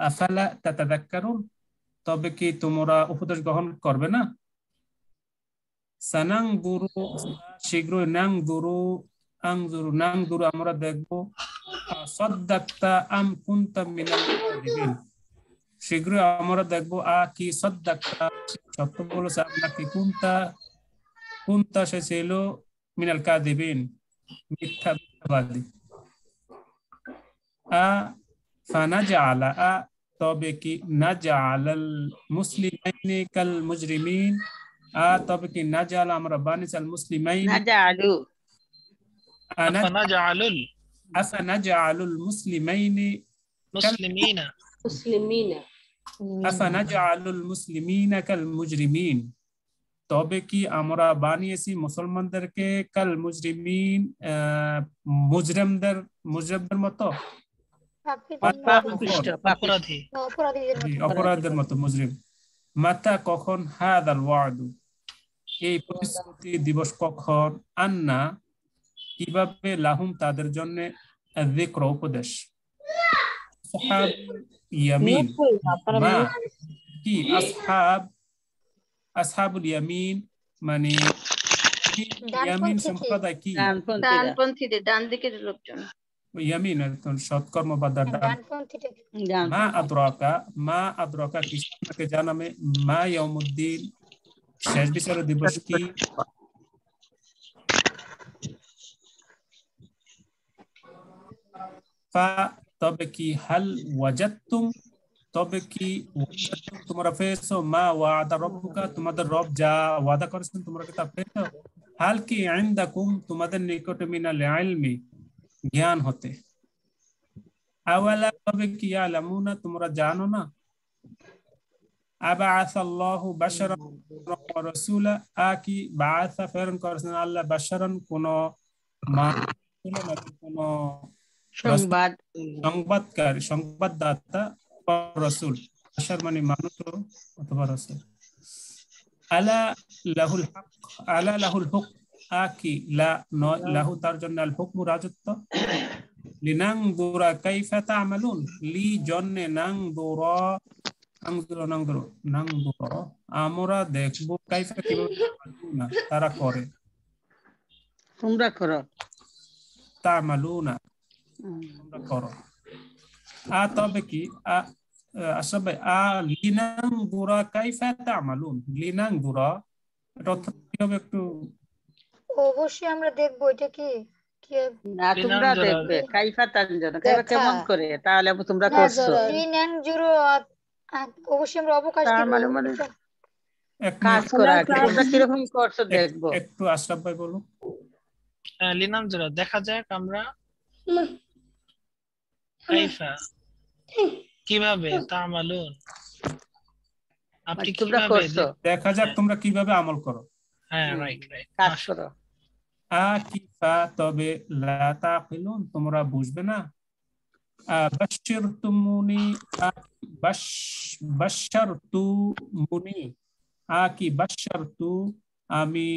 আফালা তাতাযাক্কারুন তবে কি তোমরা উপদেশ গ্রহণ করবে না সানাংদুরু শীঘ্রই নাংদুরু আমরা দেখব সাদ্দাকতা আম কুনতা মিনাল কাযিবিন শীঘ্রই আমরা দেখব কি সাদ্দাকতা সত্য বলেছে নাকি কুনতা সে ছিল মিনাল কাযিবিন মিথ্যাবাদী ফানাজআলা তবে কি নাজআলাল মুসলিমাইনি কাল মুজরিমিন তবে কি নাজআলা আমরা বানিসাল মুসলিমাইন আফানাজআলুল মুসলিমিনা কাল মুজরিমিন তবে কি আমরা বানিয়েছি মুসলমানদেরকে কাল মুজরিমিন মুজরিমদের মতো অপরাধীদের মতো মুজরিম মাতা কখন হাদাল ওয়াদু এই প্রতিশ্রুতি দিবস কখন আন্না কিভাবে লাহুম তাদের জন্য যিকর উপদেশ আসহাব ইয়ামিন মা কি আসহাবুল ইয়ামিন মানে ইয়ামিন সম্প্রদায় কি ডানপন্থীদের ডান দিকের লোকজন ইয়ামিন সৎকর্ম বা মা আদরাকা কি আপনাকে জানাবে মা ইয়াউমুদ্দিন শেষ বিচার দিবস কি তবে কি হাল ওয়াজাদতুম তবে কি তোমরা পেয়েছো মা ওয়াদা রব্বুকা তোমাদের রব যা ওয়াদা করেছেন তোমরা কি তা পেয়েছো হাল কি ইনদাকুম তোমাদের নিকটে মিনাল ইলমি জ্ঞান হতে আওয়ালা তবে কি ইয়ালামুনা তোমরা জানো না আবাআসাল্লাহু বাশারান ওয়া রাসূলা আকি বাআসা ফেরন করেছেন আল্লাহ বাশারান কোন কোন সংবাদদাতা রাসূল বাশার মানে মানুষ অথবা রাসূল আলা লাহুল হুকম আকি লাহু তার জন্য আল হুকম রাজত্ব লিনানজুরা কাইফা তা'মালুন লি জন্নে নানজুরা আমরা দেখব কাইফা কিভাবে তারা করে তোমরা করো তা'মালুনা তোমরা করো তবে কি আশরাফ ভাই লিনানজুরা কাইফা তা'মালুন লিনানজুরা এটা অর্থ কি হবে একটু অবশ্যই আমরা দেখব এটা কি না তোমরা দেখবে কাইফা তানজানা কাইফা কেমন করে তাহলে তোমরা করছো লিনানজুরু অবশ্যই আমরা অবকাশ দিব মানে কাজ করা তোমরা কি রকম করছো দেখব একটু আশরাফ ভাই বলুন লিনানজুরা দেখা যাক আমরা কাইফা কিভাবে তা'মালুন আপনি তোমরা করছো দেখা যাক তোমরা কিভাবে আমল করো হ্যাঁ রাইট কাজ করো আকিফা তবে লা তাকিলুন তোমরা বুঝবে না বাশশারতুমুনি আকি বাশশারতু আমি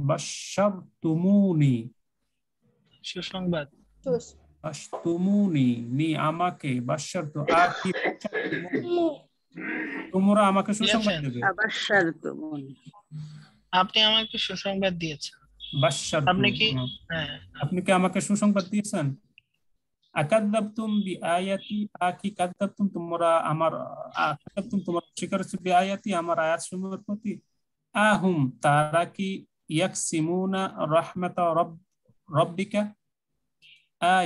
বাশশারতুমুনি সুসংবাদ বাশতুমুনি নি আমাকে বাশশারতু আকি তোমরা আমাকে সুসংবাদ দেবে বাশশারতুমুনি আপনি আমাকে সুসংবাদ দিয়েছেন আপনি কি আমাকে সুসংবাদ দিয়েছেন আকাযাবতুম বিআয়াতি আকি কাযাবতুম তোমরা আমার আকাযাবতুম তোমরা স্বীকার করেছো বিআয়াতি আমার আয়াতসমূহের প্রতি আহুম তারা কি ইয়াকসিমুনা রাহমাতা রাব্বিকা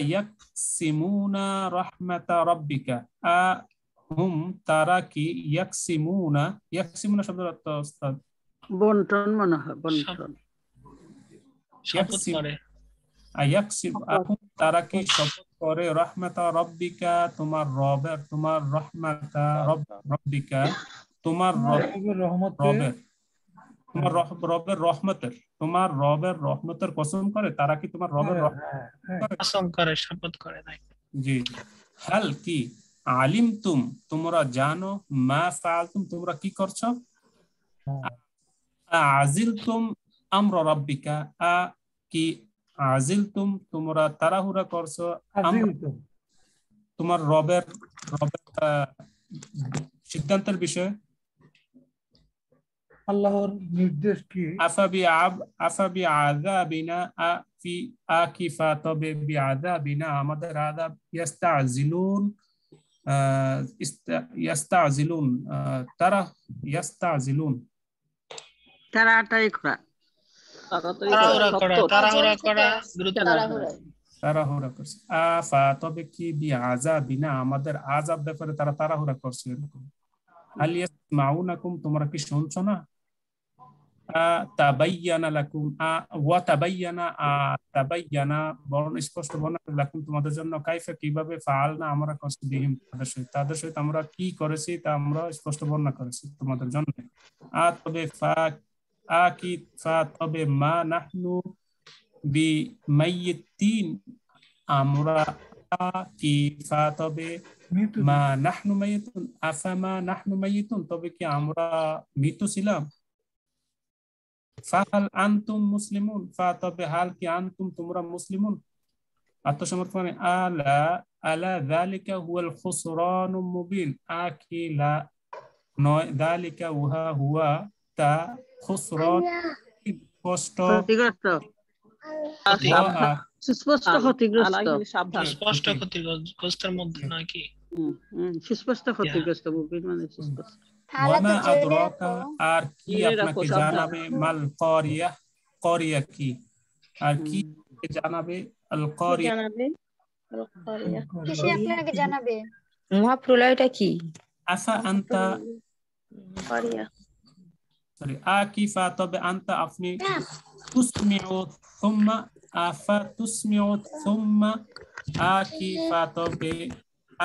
ইয়াকসিমুনা রাহমাতা রাব্বিকা আহুম তারা কি ইয়াকসিমুনা শব্দের অর্থ ওস্তাদ বন্টন মনে হয় বন্টন শপথ করে তারা কি শপথ করে রাহমাতা রাব্বিকা তোমার রবের রহমতের কসম করে তারা কি তোমার রবের কসম করে শপথ করে নাই জি হাল কি আলিমতুম তোমরা জানো মা ফাআলতুম তোমরা কি করছো আজিলতুম আমর রাব্বিকা কি আজিলতুম তোমরা তাড়াহুড়া করছো তোমার রবের সিদ্ধান্তের বিষয়ে আল্লাহর নির্দেশ কি আফাবি আযাবিনা আকিফা তবে বিআযাবিনা আমাদের আযাব ইয়াস্তাজিলুন তারা ইয়াস্তাজিলুন তাড়াতাড়ি করা তাড়াহুড়া করছে আফা তবে কি বিআযাবিনা আমাদের আযাব ব্যাপারে তারা তাড়াহুড়া করছে এরকম হাল ইয়াসমাউনাকুম তোমরা কি শুনছো না তাবায়্যানা লাকুম ওয়া তাবায়্যানা বর্ণ স্পষ্ট বর্ণনা লাকুম তোমাদের জন্য কাইফা কিভাবে ফাআলনা আমরা করছি বিহিম তাদের সহিত আমরা কি করেছি তা আমরা স্পষ্ট বর্ণনা করেছি তোমাদের জন্য তবে মা নাহনু বিমাইয়িতিন আমরা কি তবে মা নাহনু মাইয়িতুন আফামা নাহনু মাইয়িতুন তবে কি আমরা মৃত ছিলাম ফাহাল আনতুম মুসলিমুন, ফা তবে হাল কি আনতুম তোমরা মুসলিমুন, আত্মসমর্পণে আলা আলা যালিকা হুয়াল খুসরানুম মুবিন, আকিলা নয়, যালিকা উহা হুয়া তা, খুসরান স্পষ্ট, ক্ষতিগ্রস্ত, সুস্পষ্ট ক্ষতিগ্রস্ত, স্পষ্ট ক্ষতিগ্রস্তের মধ্যে নয় কি? সুস্পষ্ট ক্ষতিগ্রস্ত, মুবিন মানে সুস্পষ্ট। ওয়ামা আদরাকা, আর কি আপনাকে জানাবে, মাল কারিয়া, কারিয়া কি, আর কি জানাবে, আল কারিয়া, কিসে আপনাকে জানাবে? মহাপ্রলয়টা কি? আফা আনতা, সরি আকিফা তবে আনতা আপনি, তুসমিউ সুম্মা, আফা তুসমিউ সুম্মা, আকিফা তবে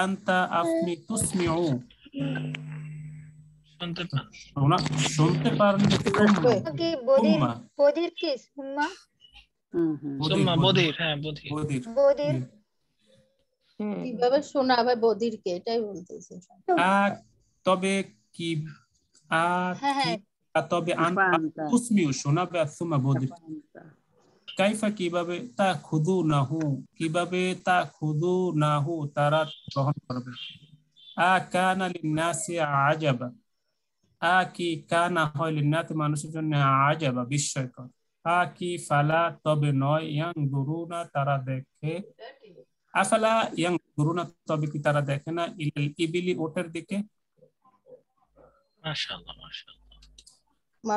আনতা আপনি, তুসমিউ শুনতে পারেন, কি বদির কি সুম্মা? সুম্মা বদির, হ্যাঁ বদির কিভাবে শোনাবে বদিরকে, এটাই বলতেছে। তবে কি, তবে আনতা তুসমিউ শোনাবে, সুম্মা বদির, কাইফা কিভাবে, তা খুদু নাহু কিভাবে, তা খুদু নাহু তারা গ্রহণ করবে, কানা লিন্নাসি আজাবা, কি কানা হয় লিন্নাসি মানুষের জন্য, আজাবা বিস্ময়কর, কি ফালা তবে নয়, ইয়ানজুরুনা তারা দেখে, আফালা ইয়ানজুরুনা তবে কি তারা দেখে না, ইলাল ইবিলি ওটের দিকে। মাশাআল্লাহ মাশাআল্লাহ,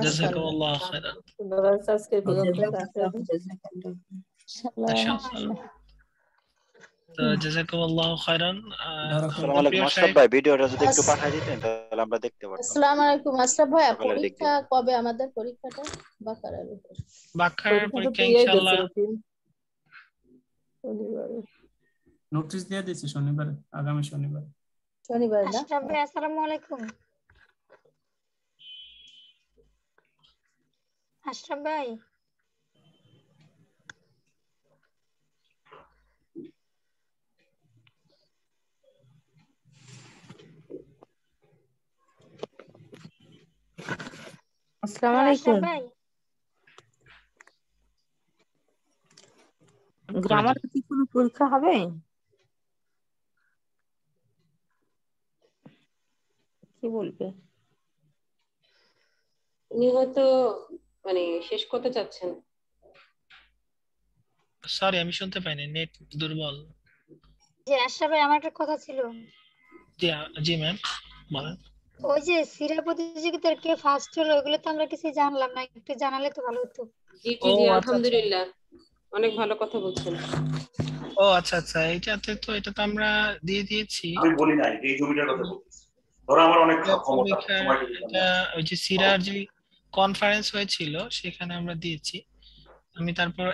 জাযাকাল্লাহু খাইরান। তো জাযাকাল্লাহু খাইরান। আসসালামু আলাইকুম আশরাফ ভাই, ভিডিওটা যদি একটু পাঠিয়ে দিতেন তাহলে আমরা দেখতে পারতাম। আসসালামু আলাইকুম আশরাফ ভাই, পরীক্ষা কবে আমাদের? পরীক্ষাটা বাকারার উপর। বাকারার পরীক্ষা ইনশাআল্লাহ নোটিশ দিয়ে দিয়েছি শনিবার, আগামী শনিবার। না? আশরাফ ভাই আসসালামু আলাইকুম। আশরাফ ভাই আসসালামু আলাইকুম। গ্রামার কি কোনো পরীক্ষা হবে? কি বলবে? উনি হয়তো মানে শেষ করতে চাচ্ছেন। সরি আমি শুনতে পাইনি, নেট দুর্বল। জি আশরাফ ভাই, আমার একটা কথা ছিল। জি ম্যাম বলেন। ওই যে সিরা প্রতিযোগিতার কে ফার্স্ট হলো, ওগুলো তো আমরা কিছু জানলাম না, একটু জানালে তো ভালো হতো। জি আলহামদুলিল্লাহ, অনেক ভালো কথা বলছেন। ও আচ্ছা আচ্ছা, এটা তো আমরা দিয়ে দিয়েছি। আমি বলি নাই এই জমিটার কথা বলছি। ধরো আমার অনেক ক্ষমতা, এটা ওই যে সিরার যে কনফারেন্স হয়েছিল সেখানে আমরা দিয়েছি। আমি তারপর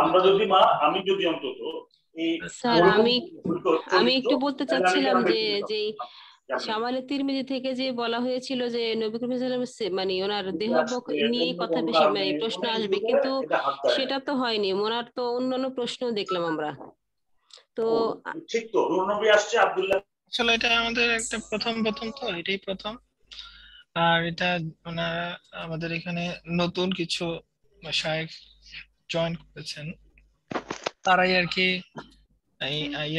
আমরা যদি আমি যদি অন্তত স্যার আমি একটু বলতে চাচ্ছিলাম যে শামালে তিরমিজি থেকে যে বলা হয়েছিল যে নবী করিম সাল্লাল্লাহু আলাইহি ওয়াসাল্লাম মানে ওনার দেহবক নিয়ে কথা বেশি মানে প্রশ্ন আসবে, কিন্তু সেটা তো হয়নি। ওনার তো অন্যান্য প্রশ্ন দেখলাম আমরা। তো ঠিক তো নবী আসছে আব্দুল্লাহ, আসলে এটা আমাদের একটা প্রথম তো এটাই প্রথম। আর এটা ওনারা আমাদের এখানে নতুন কিছু শায়েখ জয়েন করেছেন, তারাই আর কি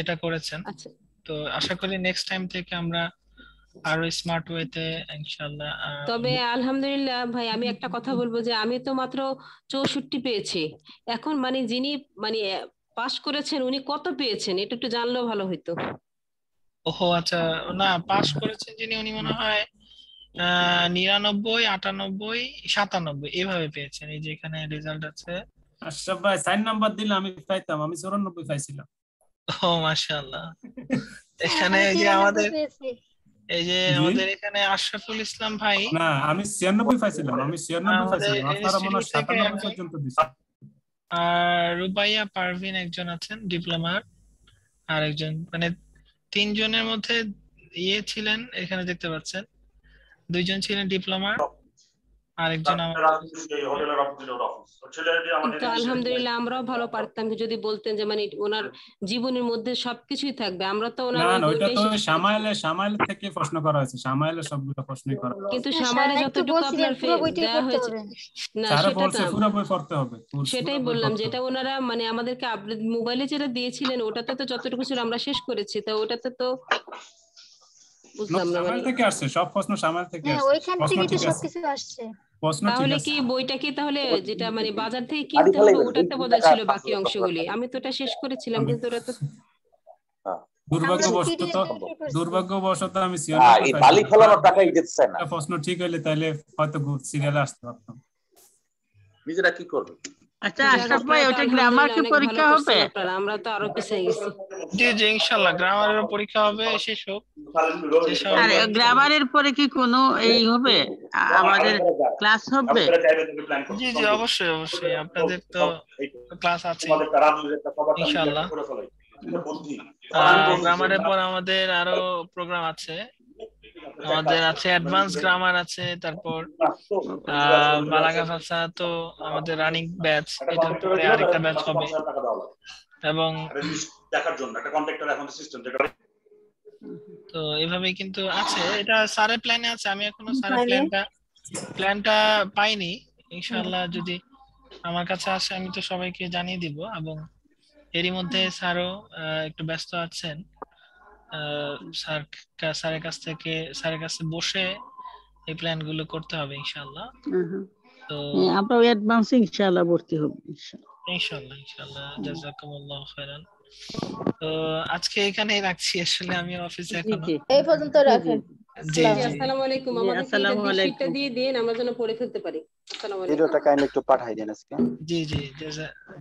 এটা করেছেন। তো আশা করি নেক্সট টাইম থেকে আমরা আরো স্মার্ট ওয়েতে ইনশাআল্লাহ। তবে আলহামদুলিল্লাহ ভাই, আমি একটা কথা বলবো যে আমি তো মাত্র 64 পেয়েছি। এখন মানে যিনি মানে পাস করেছেন উনি কত পেয়েছেন এটা একটু জানলেও ভালো হইতো। ওহো আচ্ছা, না পাস করেছেন যিনি উনি মনে হয় 99, 98, 97 এভাবে পেয়েছেন। এই যে এখানে রেজাল্ট আছে। আশরাফ ভাই 4 নাম্বার দিলে আমি পাইতাম, আমি 94 পাইছিলাম। ও মাশাআল্লাহ। এখানে এই যে আমাদের এখানে আশরাফুল ইসলাম ভাই, না আমি 96 পাইছিলাম, আপনারা মনে হয় 97 পর্যন্ত দিছেন। আর রুবাইয়া পারভিন একজন আছেন ডিপ্লোমার, আর একজন মানে 3 জনের মধ্যে ছিলেন, এখানে দেখতে পাচ্ছেন 2 জন ছিলেন ডিপ্লোমার আরেকজন হোটেলের অফিস ছেলে যে আমাদের কিন্তু আলহামদুলিল্লাহ আমরাও ভালো পারতাম যদি বলতেন যে মানে ওনার জীবনের মধ্যে সবকিছুই থাকবে, আমরা তো ওনার না ওই না ওইটা বইটাই তো শামাইল থেকে প্রশ্ন করা হয়েছে, শামাইলের সবগুলো প্রশ্নই করা হয়েছে। কিন্তু শামাইলে যতটুকু আপনার দেওয়া হয়েছে না স্যার সেটা বলছে তো পুরো বই পড়তে হবে, সেটাই বললাম, যেটা ওনারা মানে আমাদেরকে মোবাইলে যেটা দিয়েছিলেন ওটাতে তো যতটুকু ছিল আমরা শেষ করেছি, তো ওটাতে তো বুঝলাম না শামাইল থেকে আসছে সব প্রশ্ন, শামাইল থেকে হ্যাঁ আসছে ওইখান থেকে তো সবকিছু আসছে। তাহলে কি বইটা কি তাহলে যেটা মানে বাজার থেকে কিনতে হবে ওটাতে বোধহয় ছিল বাকি অংশগুলি, আমি তো ওটা শেষ করেছিলাম কিন্তু ওটা তো দুর্ভাগ্যবশত আমি বালি ফলানোর টাকাই দিচ্ছে না। প্রশ্ন ঠিক হইলে তাহলে হয়তো সিরিয়ালে আসতে পারতাম। নিজেরা কি করবে? আচ্ছা আশরাফ ভাই ওটা গ্রামার কি পরীক্ষা হবে? আমরা তো আরো পিছিয়ে গেছি। জি জি ইনশাআল্লাহ গ্রামারের পরীক্ষা হবে, শেষ হোক। আর গ্রামারের পরে কি কোনো এই হবে আমাদের ক্লাস হবে? জি জি অবশ্যই অবশ্যই আপনাদের তো ক্লাস আছে ইনশাআল্লাহ। গ্রামারের পর আমাদের আরো প্রোগ্রাম আছে, আমাদের আছে অ্যাডভান্স গ্রামার আছে, তারপর বালাগা ভাষা তো আমাদের রানিং ব্যাচ, এটার পরে আরেকটা ব্যাচ হবে এবং দেখার জন্য একটা কন্ট্রাক্টর এখন সিস্টেম যেটা তো এইভাবেই কিন্তু আছে, এটা স্যারের প্ল্যানে আছে। আমি এখনো স্যারের প্ল্যানটা পাইনি, ইনশাআল্লাহ যদি আমার কাছে আসে আমি তো সবাইকে জানিয়ে দিব। এবং এরই মধ্যে স্যারও একটু ব্যস্ত আছেন, স্যারের কাছে বসে এই প্ল্যান গুলো করতে হবে ইনশাআল্লাহ। তো আমরা অ্যাডভান্স ইনশাআল্লাহ ভর্তি হব ইনশাআল্লাহ জাযাকুমুল্লাহু খাইরান। তো আজকে এখানেই রাখছি, আসলে আমি অফিসে এখনো এই পর্যন্ত রাখেন। জি জি আসসালামু আলাইকুম, আমাদের শীটটা দিয়ে দেন আমরা যেন পড়ে ফেলতে পারি। আসসালামু আলাইকুম, ভিডিওটা কাইন্ডলি একটু পাঠিয়ে দেন আজকে। জি জি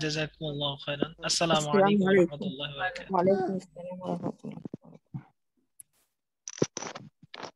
জাযাকুমুল্লাহু খাইরান। আসসালামু আলাইকুম ওয়া রাহমাতুল্লাহি ওয়া বারাকাতুহু। ওয়া আলাইকুম আসসালাম ওয়া রাহমাতুল্লাহ।